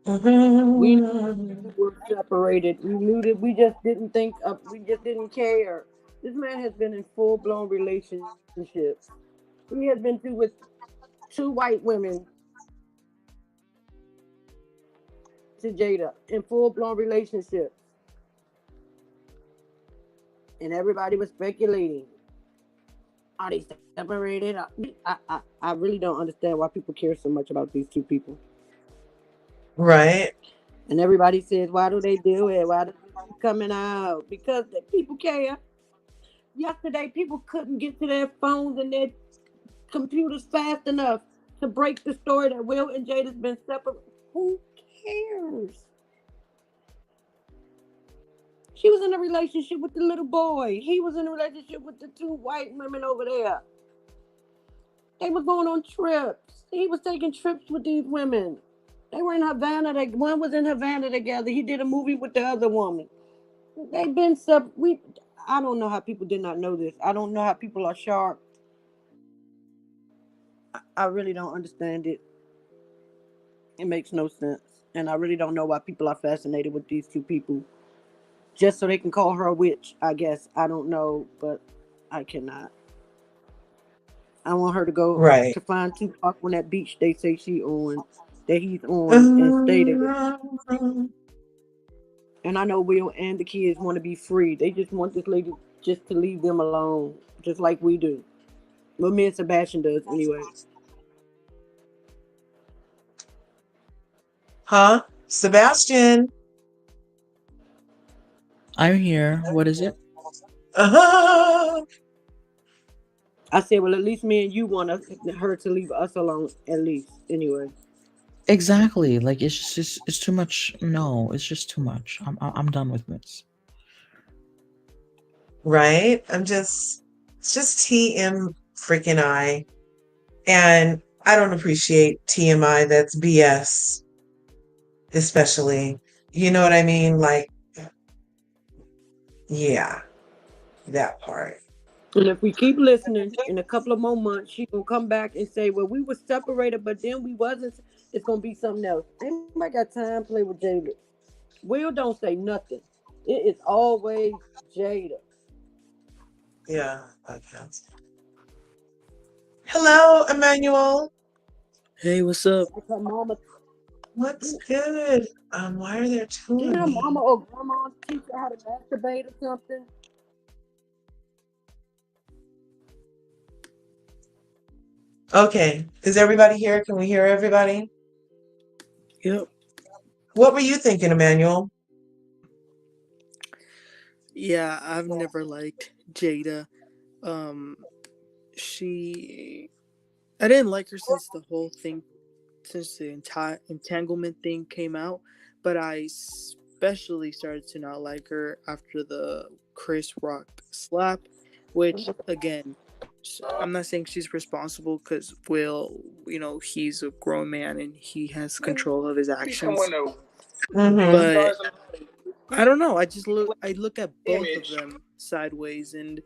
We were separated. We knew that we just didn't think of. We just didn't care. This man has been in full-blown relationships. He has been through with 2 white women to Jada in full-blown relationships. And everybody was speculating. Are they separated? I really don't understand why people care so much about these 2 people. Right. And everybody says, why do they do it? Why do they coming out? Because the people care. Yesterday, people couldn't get to their phones and their computers fast enough to break the story that Will and Jada's been separated. Who cares? She was in a relationship with the little boy. He was in a relationship with the two white women over there. They were going on trips. He was taking trips with these women. They were in Havana. One was in Havana together. He did a movie with the other woman. They've been sub. We. I don't know how people did not know this. I don't know how people are sharp. I really don't understand it. It makes no sense, and I really don't know why people are fascinated with these two people. Just so they can call her a witch, I guess. I don't know, but I cannot. I want her to go Right. to find Tupac on that beach they say she on, that he's on, and stay there. Um, And I know Will and the kids want to be free. They just want this lady just to leave them alone, just like we do. Well, me and Sebastian does anyway. huh? Sebastian. I'm here. What is it? Uh-huh. I said, well, at least me and you want her to leave us alone, at least anyway. Exactly. Like it's too much. No, it's just too much. I'm done with this. Right? It's just TM freaking I. And I don't appreciate TMI that's BS, especially. You know what I mean? Like, yeah, that part. And if we keep listening, in a couple of more months, she gonna come back and say, "Well, we were separated, but then we wasn't." It's gonna be something else. Ain't nobody got time to play with Jada. Will don't say nothing. It is always Jada. Yeah, podcast. Hello, Emmanuel. Hey, what's up? Like her mama. What's good? Why are there two Didn't of her me? mama or grandma teach her how to masturbate or something? Okay, is everybody here? Can we hear everybody? Yep. What were you thinking, Emmanuel? Yeah, I've never liked Jada. Um, she, I didn't like her since the whole thing, since the entire entanglement thing came out, but I especially started to not like her after the Chris Rock slap, which again, I'm not saying she's responsible because Will, he's a grown man and he has control of his actions. Mm-hmm. But I don't know. I look at both of them sideways, and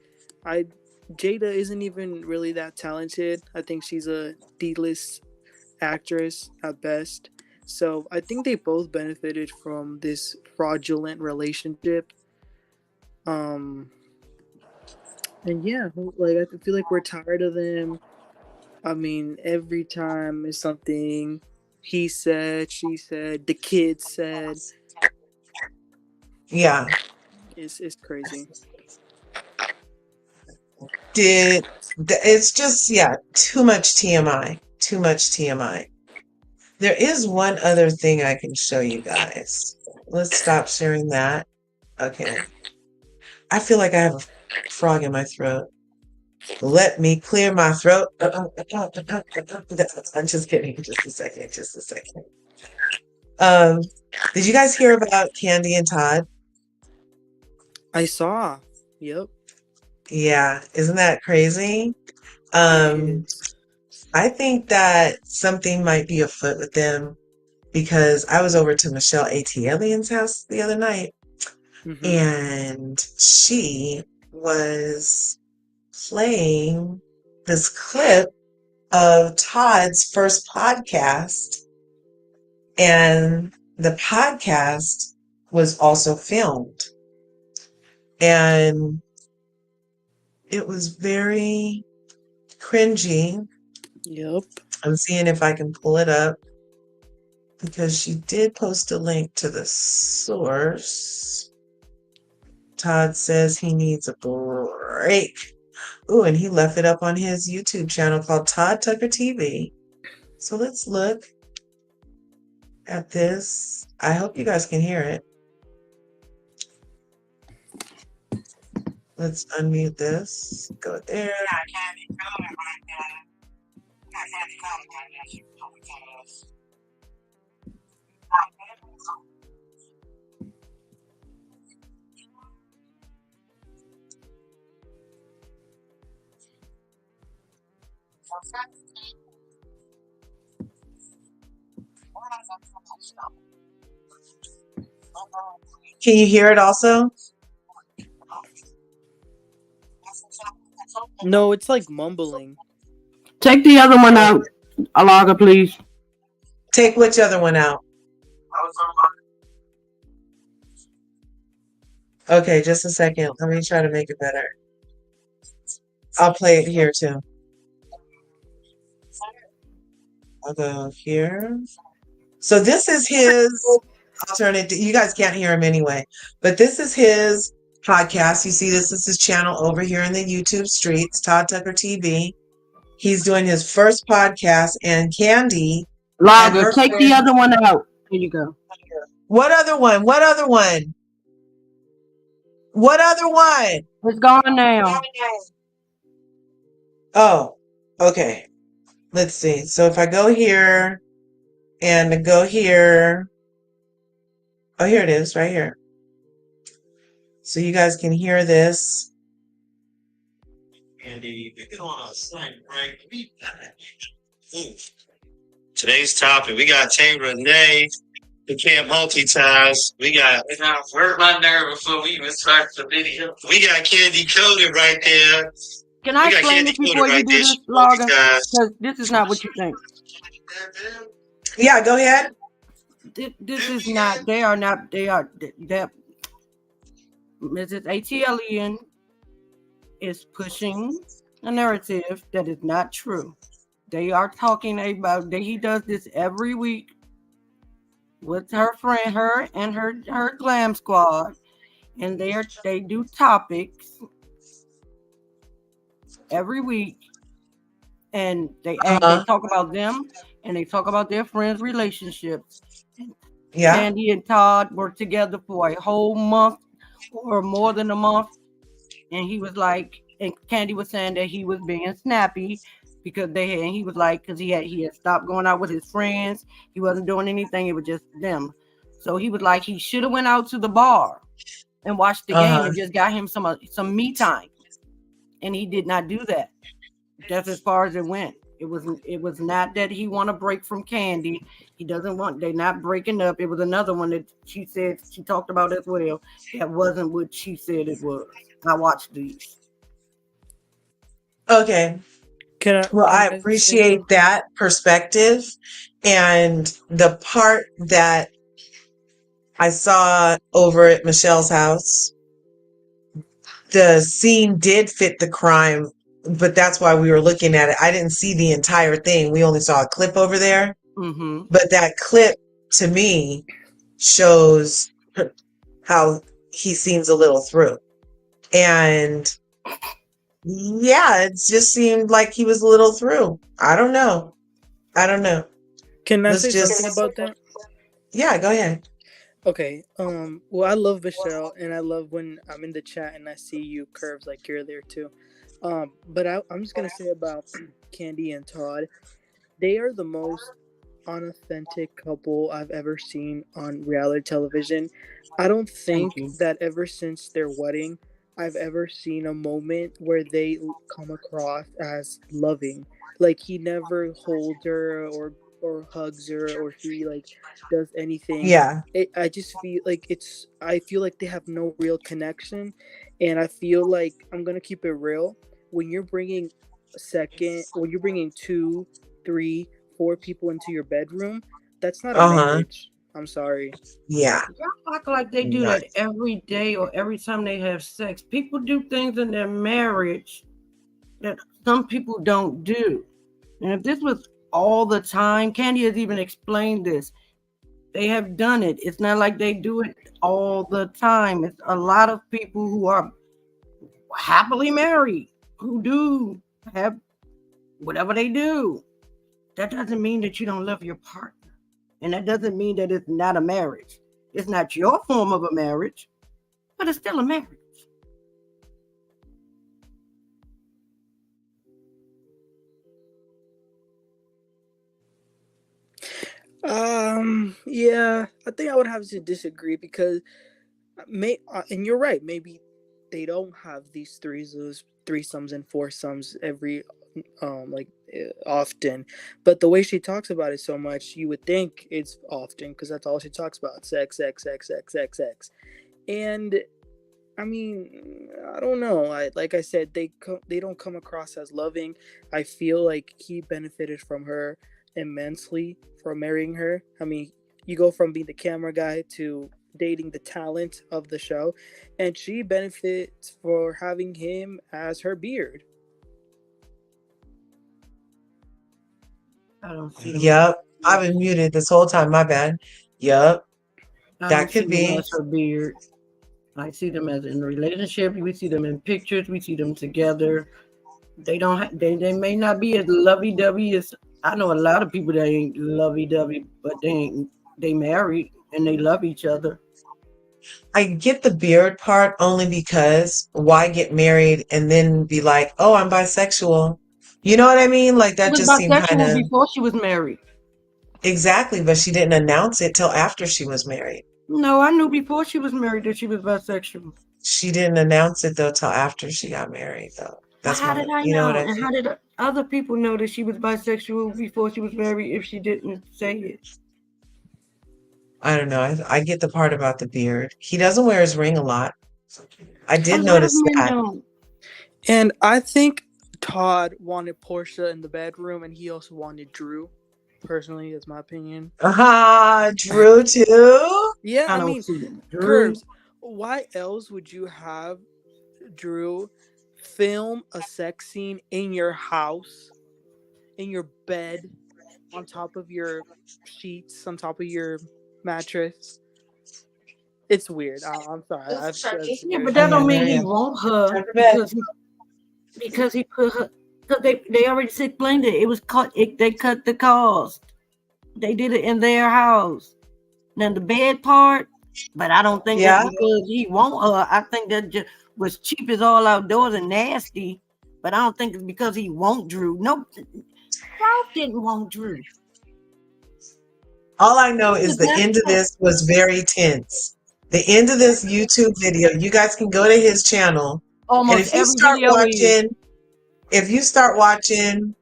I Jada isn't even really that talented. I think she's a D-list actress at best. So I think they both benefited from this fraudulent relationship. Um, and yeah, like I feel like we're tired of them. I mean, every time is something he said, she said, the kids said. Yeah. It's crazy. It's just, yeah, too much TMI. Too much TMI. There is one other thing I can show you guys. Let's stop sharing that. Okay. I feel like I have a frog in my throat. Let me clear my throat. I'm just kidding. Just a second. Just a second. Um, did you guys hear about Candy and Todd? I saw. Yep. Yeah, isn't that crazy? It Um, is. I think that something might be afoot with them because I was over to Michelle A.T. Alien's house the other night Mm-hmm. and she was playing this clip of Todd's first podcast, and the podcast was also filmed. And it was very cringy. Yep. I'm seeing if I can pull it up because she did post a link to the source. Todd says he needs a break. Ooh, and he left it up on his YouTube channel called Todd Tucker TV. So let's look at this. I hope you guys can hear it. Let's unmute this. Go there. Can you hear it also? No, it's like mumbling. Take the other one out, Alaga, please. Take which other one out? Okay, just a second. Let me try to make it better. I'll play it here too. I'll go here. So this is his alternative. You guys can't hear him anyway, but this is his podcast. You see, this is his channel over here in the YouTube streets, Todd Tucker TV. He's doing his first podcast, and Candy and Lager, her take the friend. other one out. Here you go. What other one? What other one? What other one? It's gone now. Oh, okay. Let's see. So if I go here and go here. Oh, here it is, right here. So you guys can hear this. Andy, today's topic, we got Tame Renee, who can't multitask. We got where's my nerve before we even start the video? We got Candy Coded right there. Can I explain this before you do this, Lager? Because this is not what you think. Yeah, go ahead. This is not. They are not. They are. That Mrs. ATLian is pushing a narrative that is not true. They are talking about that he does this every week with her friend, her and her glam squad, and they do topics every week, and they talk about them and they talk about their friends' relationships. Yeah. Candy and Todd were together for a whole month or more than a month, and he was like, and Candy was saying that he was being snappy because he was like, because he had stopped going out with his friends, he wasn't doing anything, it was just them. So he was like, he should have went out to the bar and watched the game and just got him some me time, and he did not do that. That's as far as it went. It was not that he want to break from Candy. He doesn't want. They're not breaking up. It was another one that she said she talked about as well. That wasn't what she said it was. I watched these. Okay. I appreciate that perspective, and the part that I saw over at Michelle's house, the scene did fit the crime, but that's why we were looking at it. I didn't see the entire thing. We only saw a clip over there. Mm-hmm. But that clip, to me, shows how he seems a little through. And yeah, it just seemed like he was a little through. I don't know. Can I say something about that? Yeah, go ahead. Okay. Well, I love Michelle, and I love when I'm in the chat and I see you, Curves, like you're there too. But I'm just gonna say about Candy and Todd, they are the most unauthentic couple I've ever seen on reality television. I don't think that ever since their wedding, I've ever seen a moment where they come across as loving. Like he never holds her or hugs her or he like does anything. Yeah. I just feel like I feel like they have no real connection, and I feel like I'm gonna keep it real. When you're bringing 2, 3, 4 people into your bedroom, that's not a marriage. I'm sorry. Yeah. Y'all act like they do that every day or every time they have sex. People do things in their marriage that some people don't do. And if this was all the time, Candy has even explained this. They have done it. It's not like they do it all the time. It's a lot of people who are happily married who do have whatever they do. That doesn't mean that you don't love your partner. And that doesn't mean that it's not a marriage. It's not your form of a marriage, but it's still a marriage. Yeah, I think I would have to disagree because and you're right, maybe they don't have these threesomes and foursomes every often, but the way she talks about it so much, you would think it's often because that's all she talks about: sex, sex, sex, sex, sex, sex. And I mean, I don't know. Like I said, they don't come across as loving. I feel like he benefited from her immensely from marrying her. I mean, you go from being the camera guy to dating the talent of the show, and she benefits for having him as her beard. I don't see them. Yep. I've been muted this whole time. My bad. Yep. I That don't see could them be. as her beard. I see them as in a relationship. We see them in pictures. We see them together. They don't. They may not be as lovey-dovey as I know. A lot of people that ain't lovey-dovey, but they married and they love each other. I get the beard part only because why get married and then be like, oh, I'm bisexual? You know what I mean? Like She that was just seemed kind bisexual of before she was married. exactly, but she didn't announce it till after she was married. No, I knew before she was married that she was bisexual. She didn't announce it though till after she got married though. But That's how my, did I you know what know? I And mean? how did other people know that she was bisexual before she was married if she didn't say it? I don't know. I get the part about the beard. He doesn't wear his ring a lot. I A did lot of notice men that. don't. And I think Todd wanted Portia in the bedroom, and he also wanted Drew. Personally, that's my opinion. Drew too? Yeah, I I don't mean, see them. Drew. Curves. Why else would you have Drew film a sex scene in your house, in your bed, on top of your sheets, on top of your mattress? It's weird. I'm sorry. That's Yeah, but weird. that Okay, don't there mean you he go. want her Time for bed. because he put her because they already explained it. It was cut. They cut the cost. They did it in their house. Now the bed part, but I don't think that's Yeah. because he want her. I think that just was cheap as all outdoors and nasty. But I don't think it's because he want Drew. No, Ralph didn't want Drew. All I know is Because the end of this was very tense. The end of this YouTube video, you guys can go to his channel. And almost every video is. if you start watching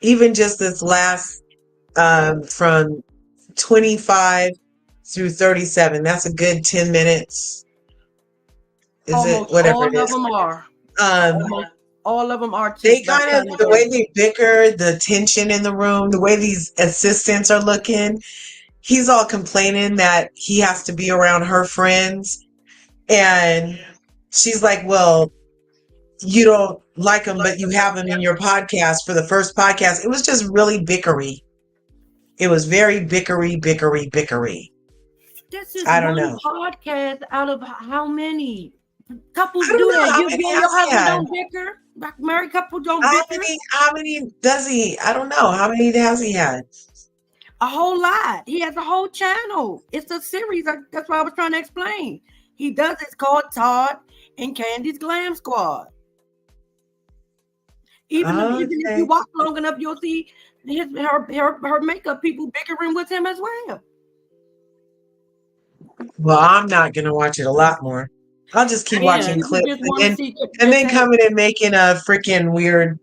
even just this last from 25 through 37, that's a good 10 minutes. Is it Almost whatever it all of is? them are. Um, Almost all of them are they by kind the of time the they way they bicker, the tension in the room, the way these assistants are looking, he's all complaining that he has to be around her friends. And she's like, well, you don't like him, but you have him in your podcast for the first podcast. It was just really bickery. It was very bickery, bickery, bickery. This is I don't one know. podcast out of how many couples I don't do know that? how You many and your has he husband had. don't bicker. Like married couple don't bicker. How many does he? I don't know. How many has he had? A whole lot. He has a whole channel. It's a series. That's what I was trying to explain. He does. It's called Todd and Candy's Glam Squad. Even if you Okay. watch long enough, you'll see her makeup people bickering with him as well. Well, I'm not gonna watch it a lot more. I'll just keep watching And you clips just want to see and just then have coming and making a freaking weird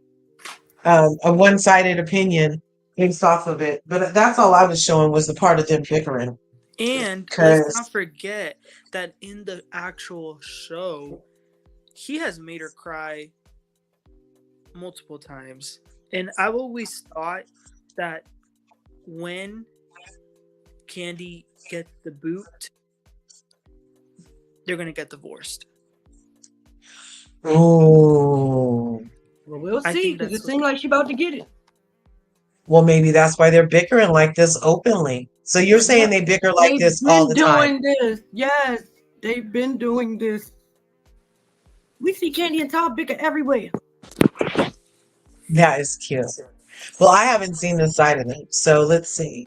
a one-sided opinion based off of it. But that's all I was showing was the part of them bickering. And let's not Cause forget that in the actual show, he has made her cry multiple times. And I've always thought that when Candy gets the boot, they're gonna get divorced. oh, well, we'll I see think because it that's seems like she's about to get it. well, maybe that's why they're bickering like this openly. So you're saying they bicker like They've this all been the time? doing this. Yes, they've been doing this. We see Candy and Todd bicker everywhere. That is cute. Well, I haven't seen this side of them, so let's see.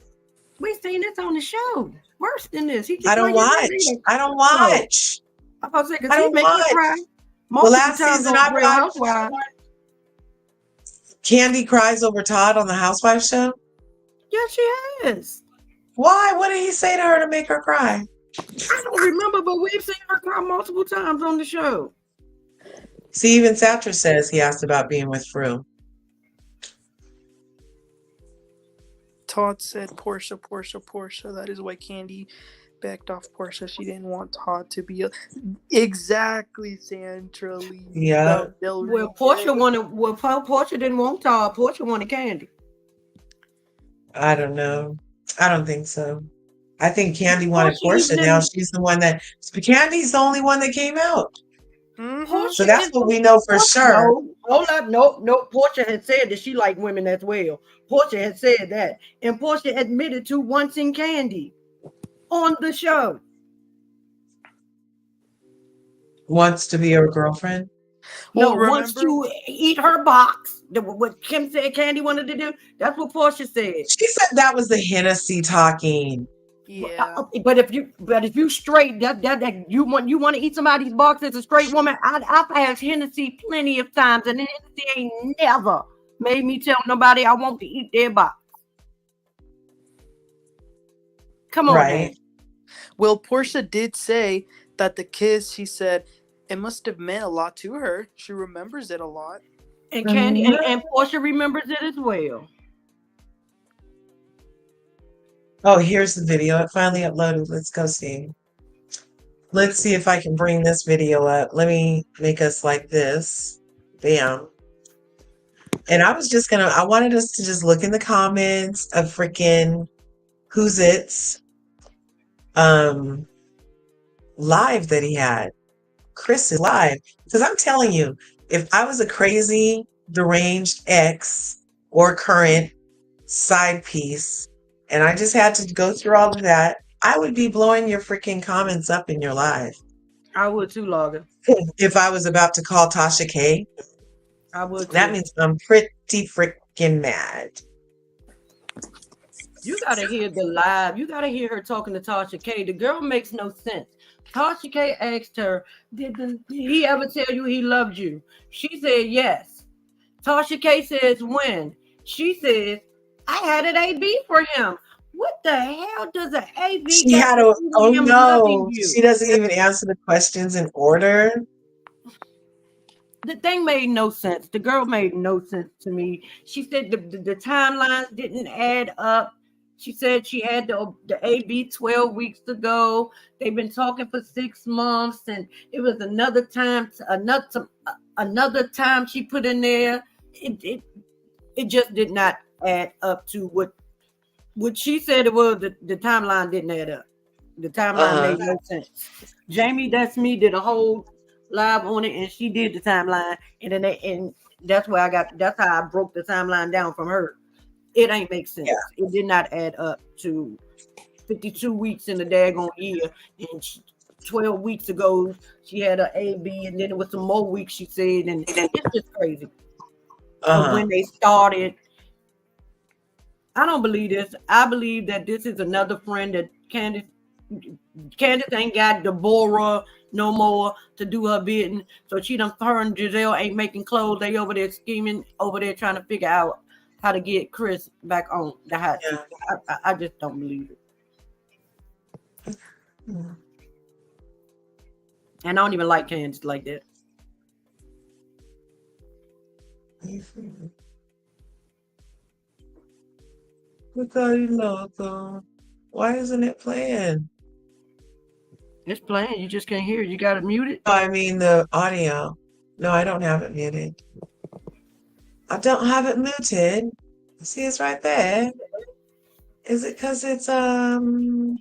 We've seen this on the show. Worse than this. He I just don't like it watch. later. I don't So, watch. I'm about to say, because I he don't make her cry watch. The multiple last times season on I Real watched, Housewives. Candy cries over Todd on the Housewives show. Yeah, she has. Why? What did he say to her to make her cry? I don't remember, but we've seen her cry multiple times on the show. See, even Satcher says he asked about being with Fru. Todd said Portia. That is why Candy backed off Portia. She didn't want Todd to be exactly centrally. Yeah. Well, Portia wanted. Well, Portia didn't want Todd. Portia wanted Candy. I don't know. I don't think so. I think Candy wanted Portia. Now she's the one that. Candy's the only one that came out. Mm-hmm. So that's what we know for sure. No, hold up. No. Portia had said that she liked women as well. Portia had said that. And Portia admitted to wanting Candy on the show. Wants to be her girlfriend? No, wants to eat her box. What Kim said Candy wanted to do. That's what Portia said. She said that was the Hennessy talking. Yeah, but if you straight that you want to eat somebody's box as a straight woman, I've asked Hennessy plenty of times, and Hennessy ain't never made me tell nobody I want to eat their box. Come on, man. Well, Portia did say that the kiss, she said, it must have meant a lot to her. She remembers it a lot. And Candy and Portia remembers it as well. Oh, here's the video. It finally uploaded. Let's go see. Let's see if I can bring this video up. Let me make us like this. Bam. And I wanted us to just look in the comments of freaking Who's It's live that he had. Chris is live. Because I'm telling you, if I was a crazy, deranged ex or current side piece, and I just had to go through all of that, I would be blowing your freaking comments up in your live. I would too, Logger. If I was about to call Tasha K, I would too. That means I'm pretty freaking mad. You gotta hear the live. You gotta hear her talking to Tasha K. The girl makes no sense. Tasha K asked her, did he ever tell you he loved you? She said yes. Tasha K says when? She says, I had an AB for him. What the hell does an AB She had a, oh no, she doesn't even answer the questions in order. The thing made no sense. The girl made no sense to me. She said the timelines didn't add up. She said she had the AB 12 weeks ago. They've been talking for 6 months, and it was another time she put in there. It just did not add up to what she said it was. The timeline didn't add up. The timeline made no sense. Jamie, that's me, did a whole live on it, and she did the timeline, and that's where that's how I broke the timeline down from her. It ain't make sense. Yeah. It did not add up to 52 weeks in the daggone year, and 12 weeks ago she had an AB, and then it was some more weeks she said, and it's just crazy. When they started, I don't believe this. I believe that this is another friend that Candiace ain't got Deborah no more to do her bidding. So her and Giselle ain't making clothes. They over there scheming, over there trying to figure out how to get Chris back on the hot seat. I just don't believe it. And I don't even like Candiace like that. Why isn't it playing? It's playing. You just can't hear it. You got it muted? I mean the audio. No, I don't have it muted. I don't have it muted. See, it's right there. Is it because it's allow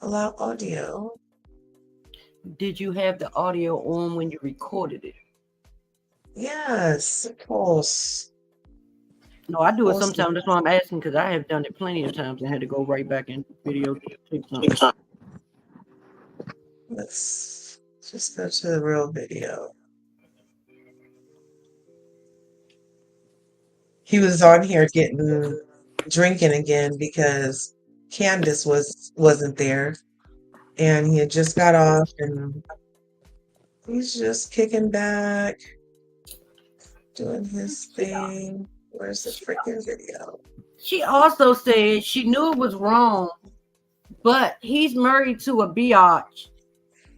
audio? Did you have the audio on when you recorded it? Yes, of course. No, I do it sometimes. That's why I'm asking, because I have done it plenty of times and had to go right back in video. Let's just go to the real video. He was on here drinking again because Candiace wasn't there, and he had just got off, and he's just kicking back, doing his thing. Where's the freaking video? She also said she knew it was wrong, but he's married to a biatch.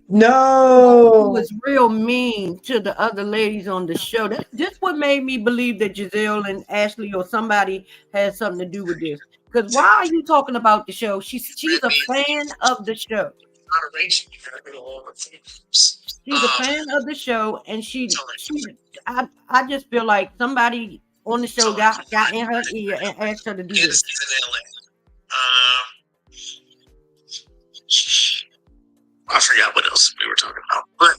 Who No. was real mean to the other ladies on the show. This what made me believe that Giselle and Ashley or somebody had something to do with this. Because why are you talking about the show? She's a fan of the show. She's a fan of the show, and I just feel like somebody on the show got in her ear and asked her to do this. I forgot what else we were talking about. But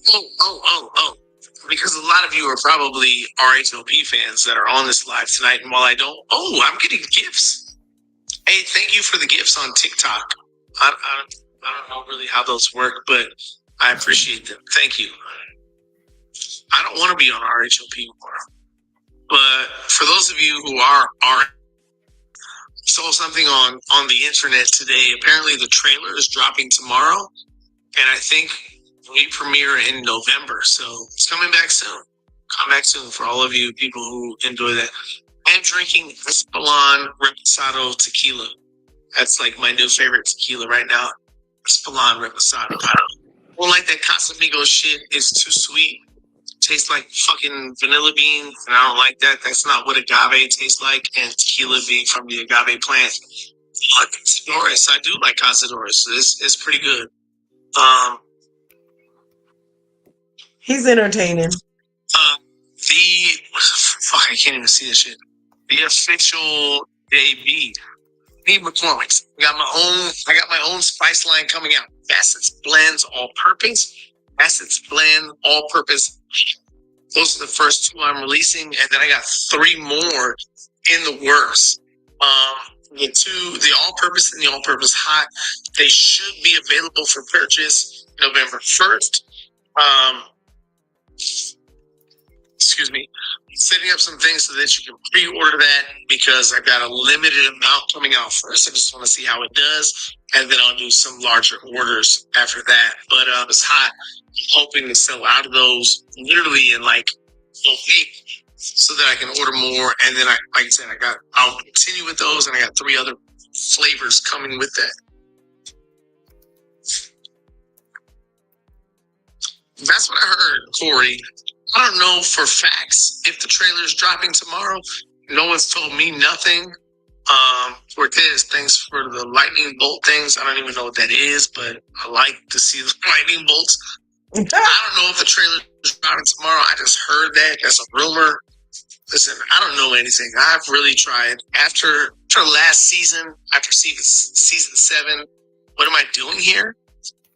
because a lot of you are probably RHOP fans that are on this live tonight, and while I don't, I'm getting gifts. Hey, thank you for the gifts on TikTok. I don't know really how those work, but I appreciate them. Thank you. I don't want to be on RHOP anymore. But for those of you who are saw something on the internet today. Apparently the trailer is dropping tomorrow, and I think we premiere in November. So it's coming back soon. Come back soon for all of you people who enjoy that. I'm drinking Espolon Reposado tequila. That's like my new favorite tequila right now. Espolon Reposado. I don't like that Casamigos shit. It's too sweet. Tastes like fucking vanilla bean, and I don't like that. That's not what agave tastes like, and tequila being from the agave plant. Casadores, I do like Casadores. It's pretty good. He's entertaining. I can't even see this shit. The official JB. McCormick's. I got my own spice line coming out. Bassett's blends all purpose. Bassett's blend all purpose. Those are the first two I'm releasing, and then I got 3 more in the works. The all purpose and the all purpose hot. They should be available for purchase November 1st. Excuse me. Setting up some things so that you can pre-order that, because I've got a limited amount coming out first. I just want to see how it does, and then I'll do some larger orders after that. But it's hot. I'm hoping to sell out of those literally in like a week, so that I can order more. And then like I said, I'll continue with those, and I got 3 other flavors coming with that. That's what I heard, Corey. I don't know for facts if the trailer is dropping tomorrow. No one's told me nothing. Cortez, thanks for the lightning bolt things. I don't even know what that is, but I like to see the lightning bolts. I don't know if the trailer is dropping tomorrow. I just heard that. That's a rumor. Listen, I don't know anything. I've really tried. After last season, after season 7, what am I doing here?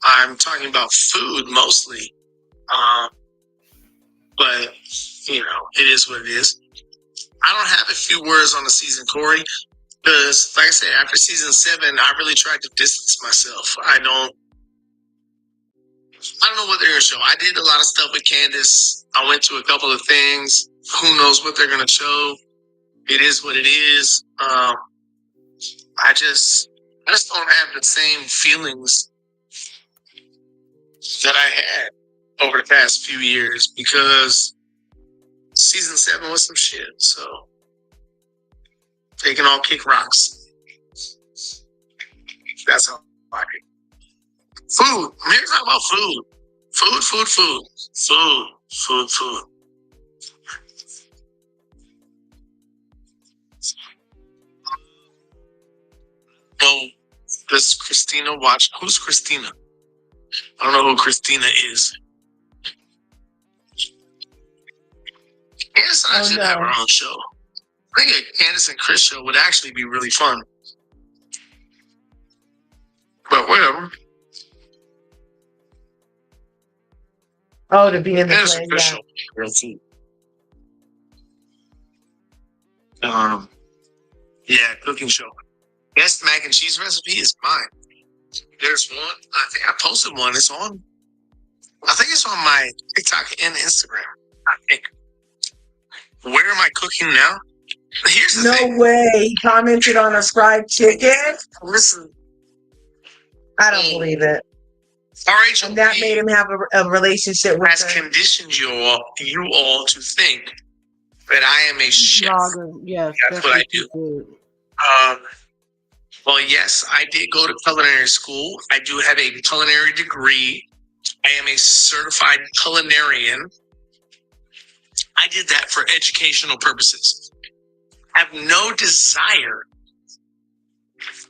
I'm talking about food mostly. But, it is what it is. I don't have a few words on the season, Corey, because, like I said, after season 7, I really tried to distance myself. I don't know what they're going to show. I did a lot of stuff with Candiace. I went to a couple of things. Who knows what they're going to show? It is what it is. I just don't have the same feelings that I had over the past few years, because season 7 was some shit. So they can all kick rocks. That's how I like it. Food. I'm here to talk about food. Food. No, does Christina watch? Who's Christina? I don't know who Christina is. Candiace and I should have our own show. I think a Candiace and Chris show would actually be really fun. But whatever. Oh, to be in the Candiace play, and Chris show. Real team. Yeah, cooking show. Best mac and cheese recipe is mine. There's one. I think I posted one. I think it's on my TikTok and Instagram. I think. Where am I cooking now? Here's the thing. No way. He commented on a fried chicken. Listen. I don't believe it. RHOP And that made him have a relationship with has her. conditioned you all to think that I am a chef. Yes, that's what I do. Well, yes, I did go to culinary school. I do have a culinary degree. I am a certified culinarian. I did that for educational purposes. I have no desire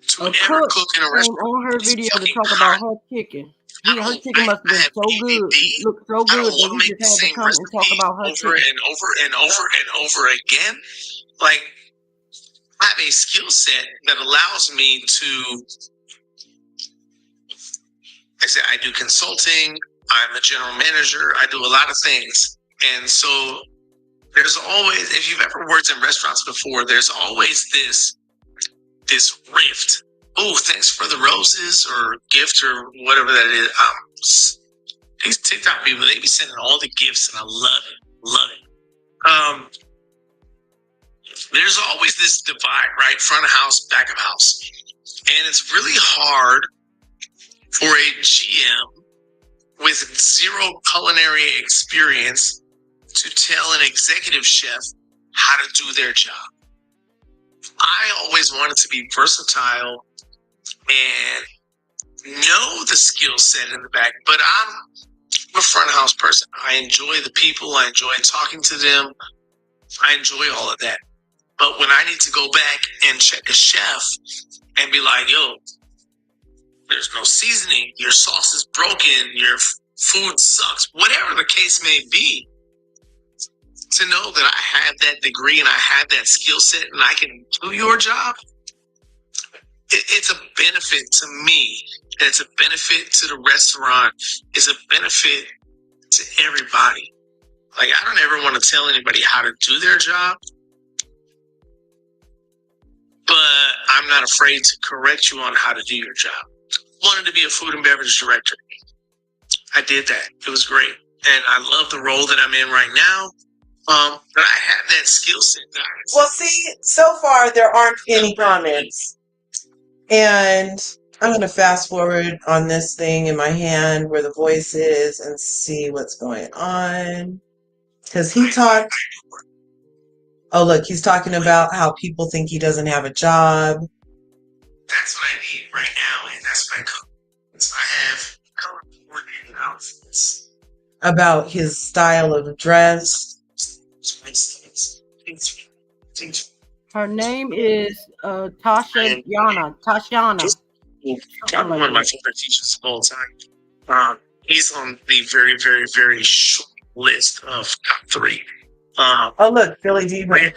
to ever cook in a restaurant. On her video to talk about her chicken. Her chicken must have been so good. It looked so good that we just had to come and talk about her chicken. Over and over again. Like, I have a skill set that allows me to, like I said, I do consulting. I'm a general manager. I do a lot of things. And so there's always, if you've ever worked in restaurants before, there's always this rift. Oh, thanks for the roses or gift or whatever that is. These TikTok people, they be sending all the gifts and I love it. There's always this divide, right? Front of house, back of house. And it's really hard for a GM with zero culinary experience to tell an executive chef how to do their job. I always wanted to be versatile and know the skill set in the back, but I'm a front of house person. I enjoy the people. I enjoy talking to them. I enjoy all of that. But when I need to go back and check a chef and be like, yo, there's no seasoning, your sauce is broken, your food sucks, whatever the case may be, to know that I have that degree and I have that skill set and I can do your job, it's a benefit to me. It's a benefit to the restaurant. It's a benefit to everybody. Like, I don't ever want to tell anybody how to do their job, but I'm not afraid to correct you on how to do your job. Wanted to be a food and beverage director. I did that. It was great. And I love the role that I'm in right now. But I have that skill set, guys. Well, see, so far there aren't any comments. And I'm going to fast forward on this thing in my hand where the voice is and see what's going on. Because he talked. Oh, look, he's talking about how people think he doesn't have a job. That's what I need right now, and that's what I cook. So I have color-coordinated outfits. About his style of dress. Her name is Tasha Yana. Tashiana. One of my favorite teachers of all time. He's on the very, very, very short list of top 3. Oh, look, Billy D. I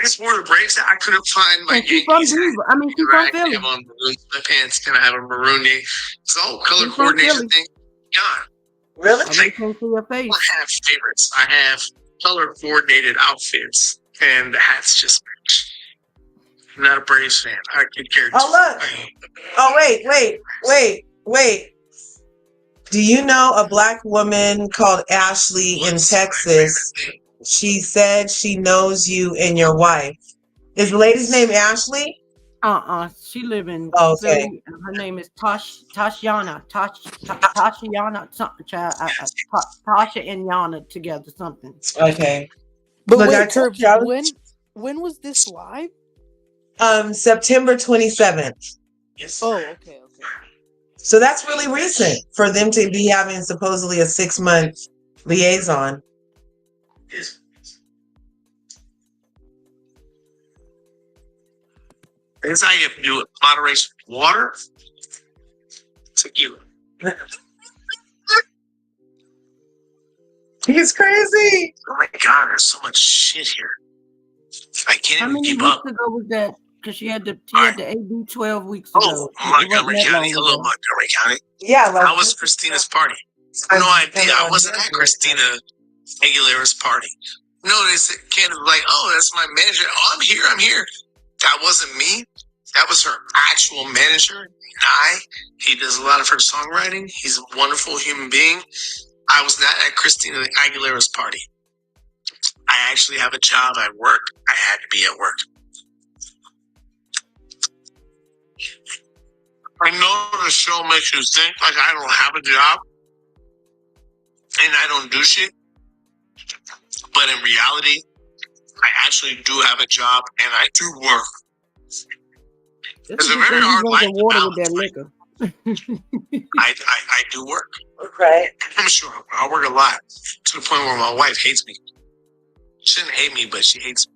just wore the braids. I couldn't find my Yankees. She's from Philly. I have on maroon sweatpants. Can I have a maroon? It's all color coordination thing. God. Really? I can't see your face. I have favorites. I have color coordinated outfits, and the hats just match. I'm not a Braves fan. I could care. Oh, look. Oh, wait. Do you know a black woman called Ashley in Texas? She said she knows you and your wife. Is the lady's name Ashley? She live in Philly. Her name is Tashiana. Tashiana. Tasha and Yana together. Something. Okay. But look, wait, Curvies, when was this live? September 27th. Yes. Oh, okay. So that's really recent for them to be having supposedly a 6-month liaison. Yes. That's how you have to do it. Moderation. Water. Tequila. He's crazy. Oh my God, there's so much shit here. I can't even keep up. How many weeks ago was that? Because she had the AB 12 weeks ago. Oh, Montgomery County. Hello, Montgomery County. Yeah. Like, how was Christina's party? No idea. I wasn't at Christina Aguilera's party. No, they said, Candiace was like, oh, that's my manager. Oh, I'm here. That wasn't me. That was her actual manager. He does a lot of her songwriting. He's a wonderful human being. I was not at Christina Aguilera's party. I actually have a job. I work. I had to be at work. I know the show makes you think like I don't have a job and I don't do shit. But in reality, I actually do have a job and I do work. It's a very hard life to balance. I do work. Right. I'm sure I work a lot to the point where my wife hates me. She didn't hate me, but she hates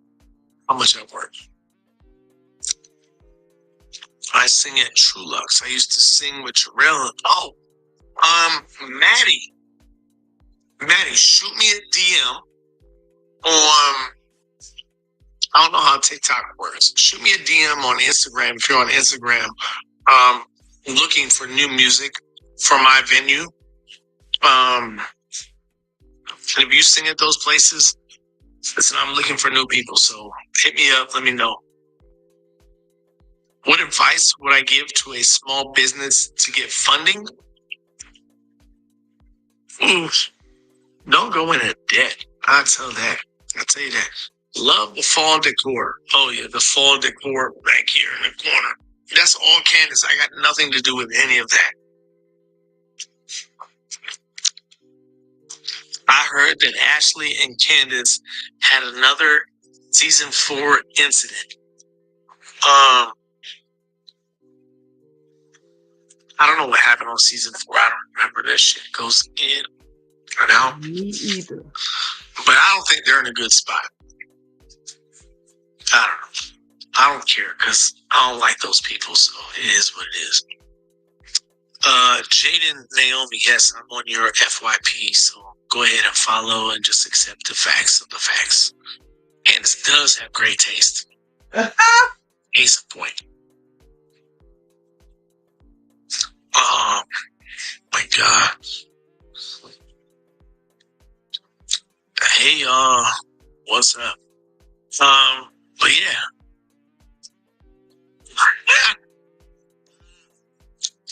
how much I work. I sing at Trulux. I used to sing with Jarrell. Oh, Maddie, shoot me a DM on. I don't know how TikTok works. Shoot me a DM on Instagram if you're on Instagram. Looking for new music for my venue. And if you sing at those places, listen, I'm looking for new people. So hit me up. Let me know. What advice would I give to a small business to get funding? Don't go into debt. I'll tell you that. Love the fall decor. Oh yeah, the fall decor back here in the corner. That's all Candiace. I got nothing to do with any of that. I heard that Ashley and Candiace had another season 4 incident. I don't know what happened on season 4. I don't remember. That shit goes in and out. Me either. But I don't think they're in a good spot. I don't know. I don't care because I don't like those people, so it is what it is. Jada and Naomi, yes, I'm on your FYP, so go ahead and follow and just accept the facts of the facts. Candiace does have great taste. Case in point. My God. Hey, what's up? But yeah.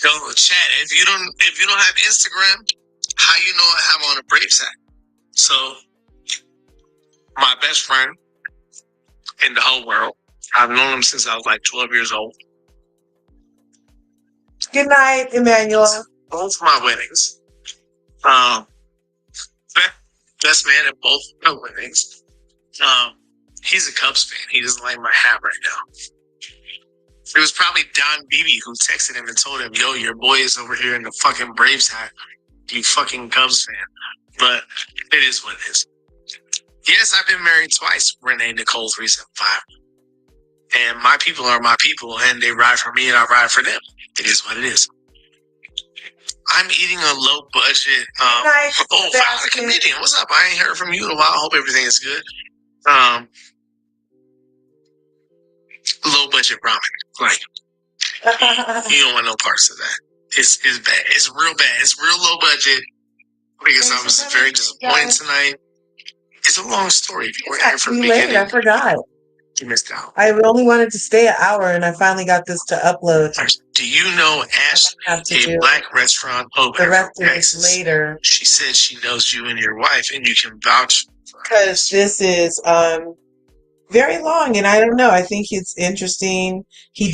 Yo, chat. If you don't have Instagram, how you know I have on a Braves hat? So, my best friend in the whole world. I've known him since I was like 12 years old. Good night, Emmanuel. Both my weddings. Best man at both my weddings. He's a Cubs fan. He doesn't like my hat right now. It was probably Don Beebe who texted him and told him, yo, your boy is over here in the fucking Braves hat. You fucking Cubs fan. But it is what it is. Yes, I've been married twice, Renee Nicole 375. And my people are my people, and they ride for me and I ride for them. It is what it is. I'm eating a low budget. Nice, Violet Comedian, what's up? I ain't heard from you in a while. I hope everything is good. Low budget ramen. Like, you don't want no parts of that. It's bad. It's real bad. It's real low budget because I was very disappointed tonight. It's a long story. If you were here from the beginning, I forgot. You missed out. I only wanted to stay an hour, and I finally got this to upload. Do you know Ash, a black restaurant opener? The rest of it later. She said she knows you and your wife, and you can vouch. Because this is very long, and I don't know. I think it's interesting. He's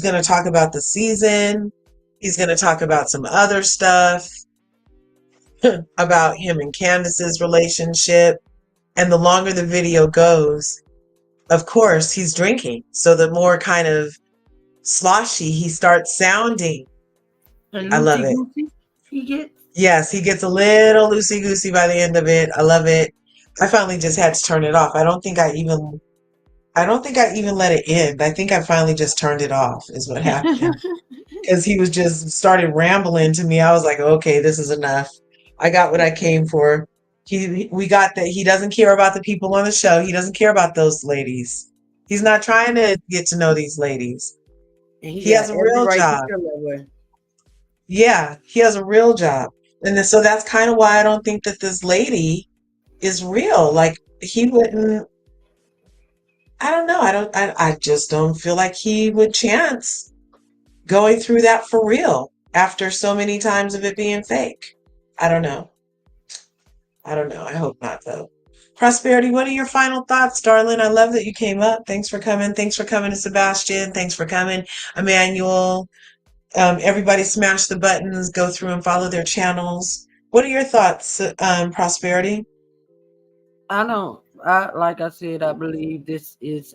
going to talk about the season. He's going to talk about some other stuff about him and Candiace's relationship. And the longer the video goes, of course, he's drinking. So the more kind of sloshy he starts sounding. I love it. Yes, he gets a little loosey-goosey by the end of it. I love it. I finally just had to turn it off. I don't think I even let it end. I think I finally just turned it off is what happened. Because he was just started rambling to me. I was like, okay, this is enough. I got what I came for. We got that he doesn't care about the people on the show. He doesn't care about those ladies. He's not trying to get to know these ladies. He has a real job. Yeah, he has a real job. And so that's kind of why I don't think that this lady is real. Like, he wouldn't, I don't know. I just don't feel like he would chance going through that for real after so many times of it being fake. I don't know. I hope not, though. Prosperity, what are your final thoughts, darling? I love that you came up. Thanks for coming. Thanks for coming to Sebastian. Thanks for coming, Emmanuel. Everybody smash the buttons, go through and follow their channels. What are your thoughts, Prosperity? Like I said, I believe this is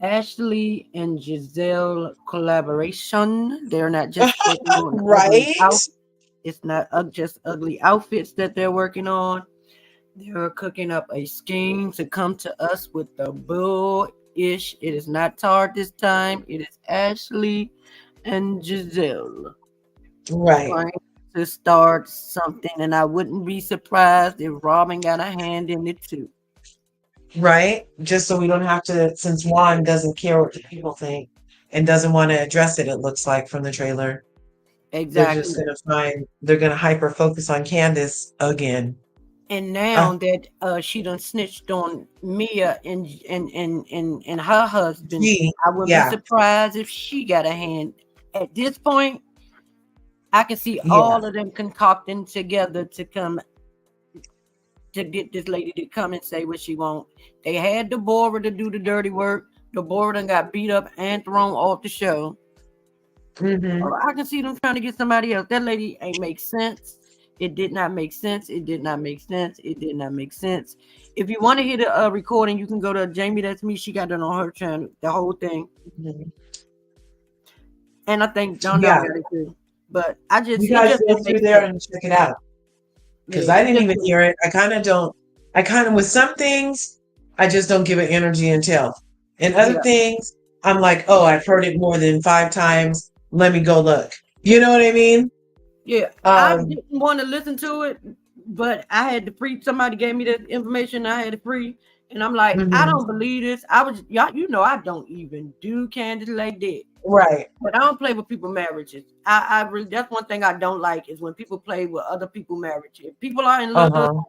Ashley and Giselle collaboration. They're not just working on ugly Right? outfits. It's not just ugly outfits that they're working on. They're cooking up a scheme to come to us with the bullish. It is not Tard this time. It is Ashley and Giselle Right. trying to start something, and I wouldn't be surprised if Robin got a hand in it too. Right? Just so we don't have to, since Juan doesn't care what the people think and doesn't want to address it, it looks like from the trailer. They're Exactly. just they're gonna hyper focus on Candice again. And Uh, now that she done snitched on Mia and her husband, she, I wouldn't be yeah, surprised if she got a hand. At this point, I can see yeah, all of them concocting together to come to get this lady to come and say what she want. They had Deborah to do the dirty work. Deborah done got beat up and thrown off the show. hmm, So I can see them trying to get somebody else. That lady ain't make sense. It did not make sense. It did not make sense. It did not make sense. If you want to hear the recording, you can go to Jamie. That's me. She got it on her channel, the whole thing. hmm. And I think John Yeah. got it too. But I just, You it guys just go didn't through make there sense. and check it out because Yeah, I it didn't just even didn't. hear it. I kind of don't. I kind of with some things, I just don't give it energy until. And other Yeah, things, I'm like, oh, I've heard it more than 5 times. Let me go look. You know what I mean? yeah. I Um, didn't want to listen to it, but I had to free. Somebody gave me the information. I had to free, and I'm like, I mhm. don't believe this. I was, y'all, I don't even do Candice like that. Right. But I don't play with people marriages. I really, that's one thing I don't like is when people play with other people marriages. If people are in love, Uh-huh.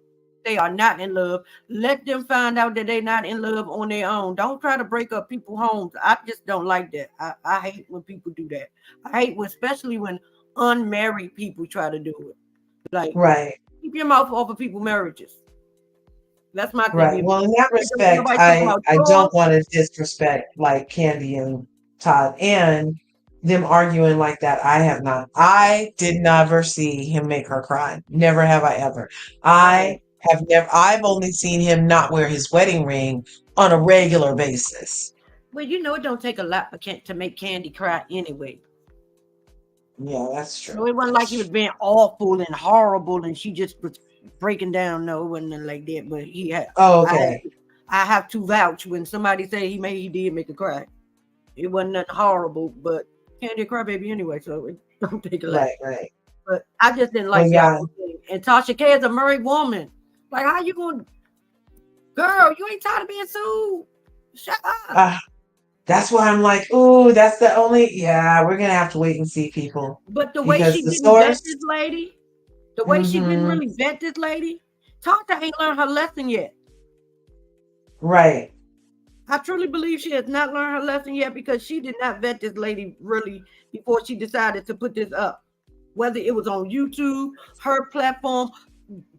they are not in love. Let them find out that they're not in love on their own. Don't try to break up people's homes. I just don't like that. I hate when people do that. I hate when, especially when unmarried people try to do it. Like, Right. keep your mouth off of people's marriages. That's my thing. Right. If Well, in that respect, nobody talking I about I yours, don't want to disrespect like Candy and Todd and them arguing like that. I have not. I did never see him make her cry. Never have I ever. I have. I have never. I've only seen him not wear his wedding ring on a regular basis. Well, you know, it don't take a lot for to make Candy cry anyway. Yeah, that's true. So it wasn't like That's he was true. being awful and horrible, and she just was breaking down. No, it wasn't nothing like that. But he had, Oh, I had, okay. I have to vouch when somebody say he did make her cry. It wasn't nothing horrible, but Candy a crybaby anyway, so it don't take a lot. Right. Right. But I just didn't Well, like that yeah. whole thing. And Tasha K is a married woman. Like, how you going, girl? You ain't tired of being sued? Shut up. Uh, that's why I'm like, ooh, that's the only. Yeah, we're gonna have to wait and see, people, But the way because she the didn't vet source. this lady, the way she didn't Hmm. really vet this lady, Tasha ain't learned her lesson yet. Right. I truly believe she has not learned her lesson yet because she did not vet this lady really before she decided to put this up. Whether it was on YouTube, her platform,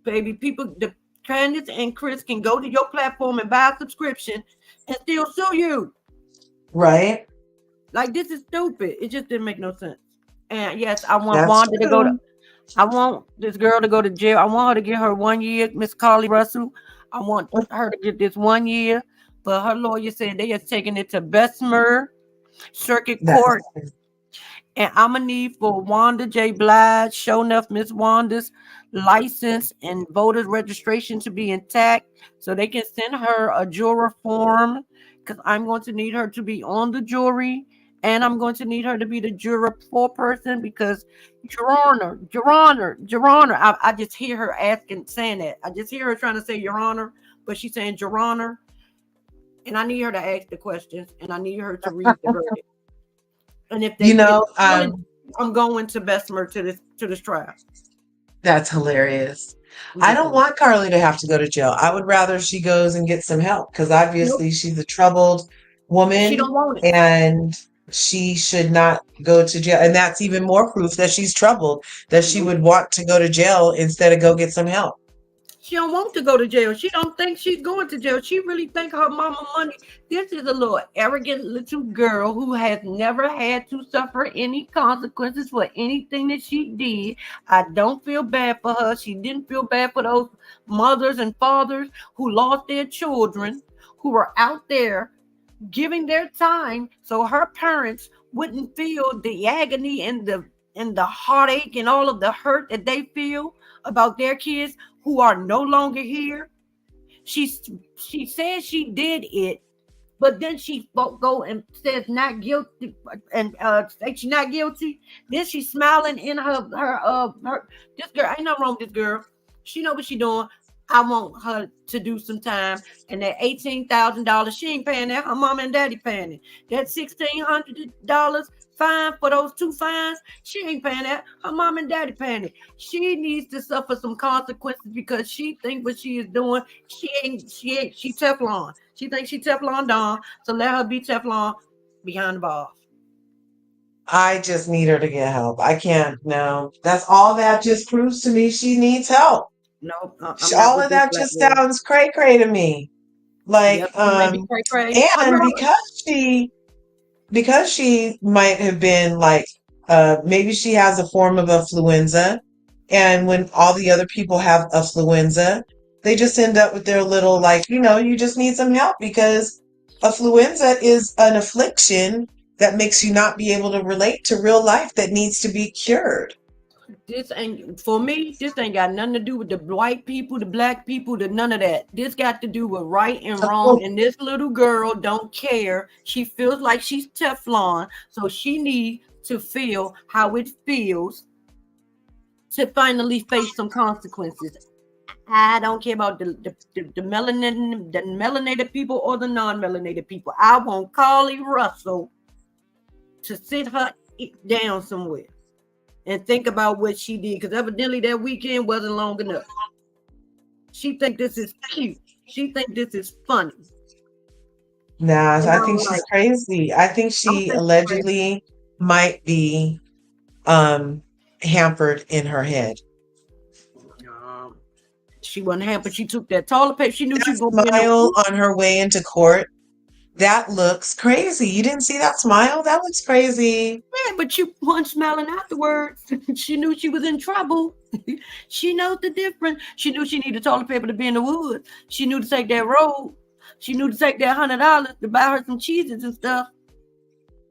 baby, people, the Candice and Chris can go to your platform and buy a subscription and still sue you. Right. Like, this is stupid. It just didn't make no sense. And yes, I want That's Wanda to go to. true. I want this girl to go to jail. I want her to get her 1 year, Miss Carly Russell. I want her to get this 1 year. But her lawyer said they are taking it to Bessemer Circuit That's Court. And I'm gonna need for Wanda J. Blige, show enough Miss Wanda's license and voter registration to be intact so they can send her a juror form because I'm going to need her to be on the jury and I'm going to need her to be the juror foreperson because Your Honor, Your Honor, Your Honor. I just hear her saying that. I just hear her trying to say Your Honor, but she's saying Your Honor. And I need her to ask the questions and I need her to read the verdict. And if you they get know, challenged, I'm going to Bessemer to this trial. that's hilarious. I don't want Carly to have to go to jail. I would rather she goes and gets some help because Nope, obviously she's a troubled she woman don't want it. and she should not go to jail. And that's even more proof that she's troubled, that she Nope. would want to go to jail instead of go get some help. She don't want to go to jail. She don't think she's going to jail. She really think her mama money. This is a little arrogant little girl who has never had to suffer any consequences for anything that she did. I don't feel bad for her. She didn't feel bad for those mothers and fathers who lost their children, who were out there giving their time so her parents wouldn't feel the agony and the heartache and all of the hurt that they feel about their kids who are no longer here. She she says she did it, but then she go and says not guilty and say she's not guilty. Then she's smiling in her this girl ain't nothing wrong with this girl. She know what she doing. I want her to do some time, and that $18,000 she ain't paying that. Her mom and daddy paying it. That $1,600 fine for those two fines, she ain't paying that. Her mom and daddy paying it. She needs to suffer some consequences because she think what she is doing. She Teflon. She thinks she Teflon Dawn, so let her be Teflon behind the bars. I just need her to get help. I can't. No, that's all that just proves to me. She needs help. No, I'm not All with of this that black just girl. sounds cray cray to me. Like, Yep, she might be cray cray. Her and mama, because she might have been like, maybe she has a form of affluenza, and when all the other people have affluenza, they just end up with their little, like, you just need some help because affluenza is an affliction that makes you not be able to relate to real life that needs to be cured. this ain't for me. This ain't got nothing to do with the white people, the black people, the none of that. This got to do with right and wrong. And this little girl don't care. She feels like she's Teflon, so she needs to feel how it feels to finally face some consequences. I don't care about the melanated people or the non-melanated people. I want Carly Russell to sit her down somewhere and think about what she did, because evidently that weekend wasn't long enough. She think this is cute. She think this is funny. Nah, And I I'm think she's like, crazy. I think I don't she think she's crazy. allegedly might be um hampered in her head. Um, she wasn't hampered. She took that toilet paper. She knew she That was gonna be in the smile woods. on her way into court, that looks crazy. You didn't see that smile? That looks crazy. Yeah, but she wasn't smiling afterwards. She knew she was in trouble. She knows the difference. She knew she needed toilet paper to be in the woods. She knew to take that road. She knew to take that $100 to buy her some cheeses and stuff.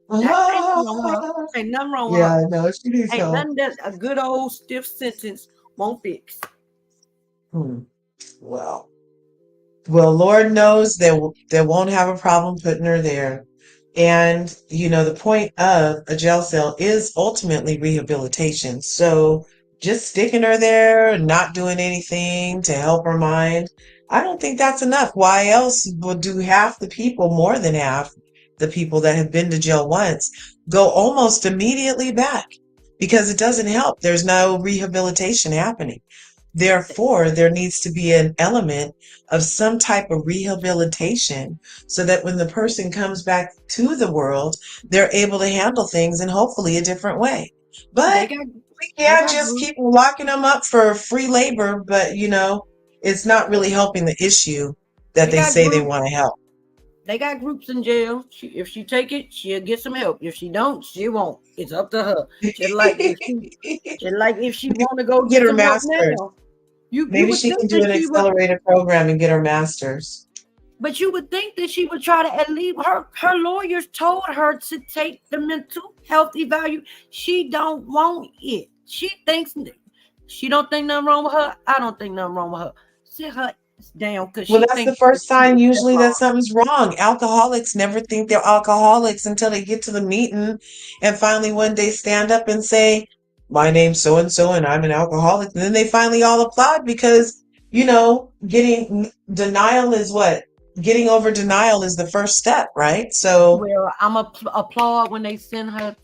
That ain't nothing wrong with her. Ain't nothing wrong with her. Yeah, no, she needs Ain't help. nothing that a good old stiff sentence won't fix. Hmm. Well, Lord knows they won't have a problem putting her there. And the point of a jail cell is ultimately rehabilitation. So just sticking her there and not doing anything to help her mind, I don't think that's enough. Why else would do half the people, more than half the people that have been to jail once, go almost immediately back? Because it doesn't help. There's no rehabilitation happening. Therefore, there needs to be an element of some type of rehabilitation so that when the person comes back to the world, they're able to handle things in hopefully a different way. They But got we they can't got just groups. keep locking them up for free labor, but it's not really helping the issue that They they got say they groups. want to help. They got groups in jail. If she take it, she'll get some help. If she don't, she won't. It's up to her. Just like if she want to go Get get her some help master's. now, you Maybe would she think can do that an she would. accelerated program and get her master's. But you would think that she would try to at least her lawyers told her to take the mental health evaluation. She don't want it. She don't think nothing wrong with her. I don't think nothing wrong with her. Sit her down because Well, she that's the thinks that first she sign is usually that Stefan. something's wrong. Alcoholics never think they're alcoholics until they get to the meeting and finally one day stand up and say, my name's so and so and I'm an alcoholic. And then they finally all applaud because, getting denial is what? Getting over denial is the first step, right? So, Well, I'm a applaud when they send her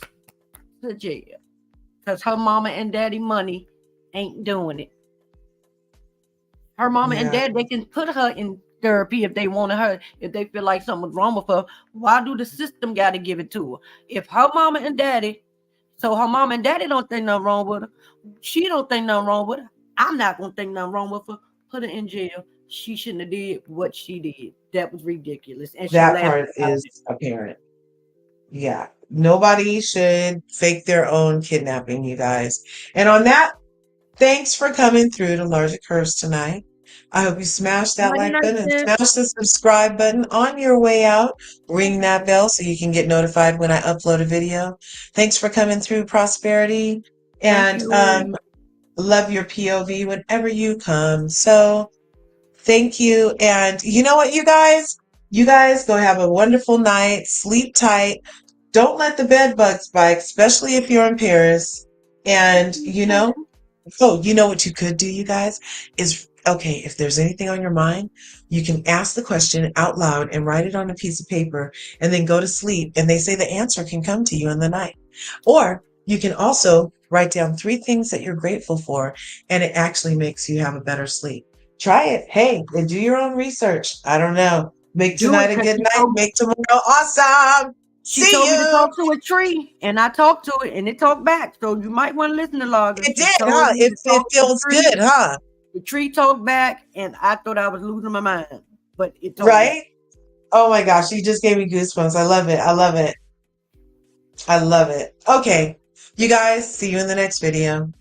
to jail because her mama and daddy money ain't doing it. Her mama and yeah, dad, they can put her in therapy if they wanted her, if they feel like something's wrong with her. Why do the system got to give it to her? If her mama and daddy, so her mama and daddy don't think nothing wrong with her, she don't think nothing wrong with her. I'm not gonna think nothing wrong with her. Put her in jail. She shouldn't have did what she did. That was ridiculous, and she that laughed part about is it. apparent. Yeah. Nobody should fake their own kidnapping, you guys. And on that, thanks for coming through to Larger Curves tonight. I hope you smash that Mighty like night, button and sis. smash the subscribe button on your way out. Ring that bell so you can get notified when I upload a video. Thanks for coming through, Prosperity. Thank And you. love your POV whenever you come. So thank you. And you know what, you guys? You guys go have a wonderful night. Sleep tight. Don't let the bed bugs bite, especially if you're in Paris. And oh, you know what you could do, you guys? Is okay, if there's anything on your mind, you can ask the question out loud and write it on a piece of paper and then go to sleep. And they say the answer can come to you in the night. Or you can also write down 3 things that you're grateful for, and it actually makes you have a better sleep. Try it. Hey, and do your own research. I don't know. Make Do tonight it a because good night. Make tomorrow awesome. she See told me to you. talk to a tree, and I talked to it, and it talked back. So you might want to listen to Loggers. It She did, told huh? me It, to it talk to the feels tree. good, huh? The tree talked back, and I thought I was losing my mind, but it talked back. Right? Oh my gosh, you just gave me goosebumps. I love it. I love it. I love it. Okay. You guys, see you in the next video.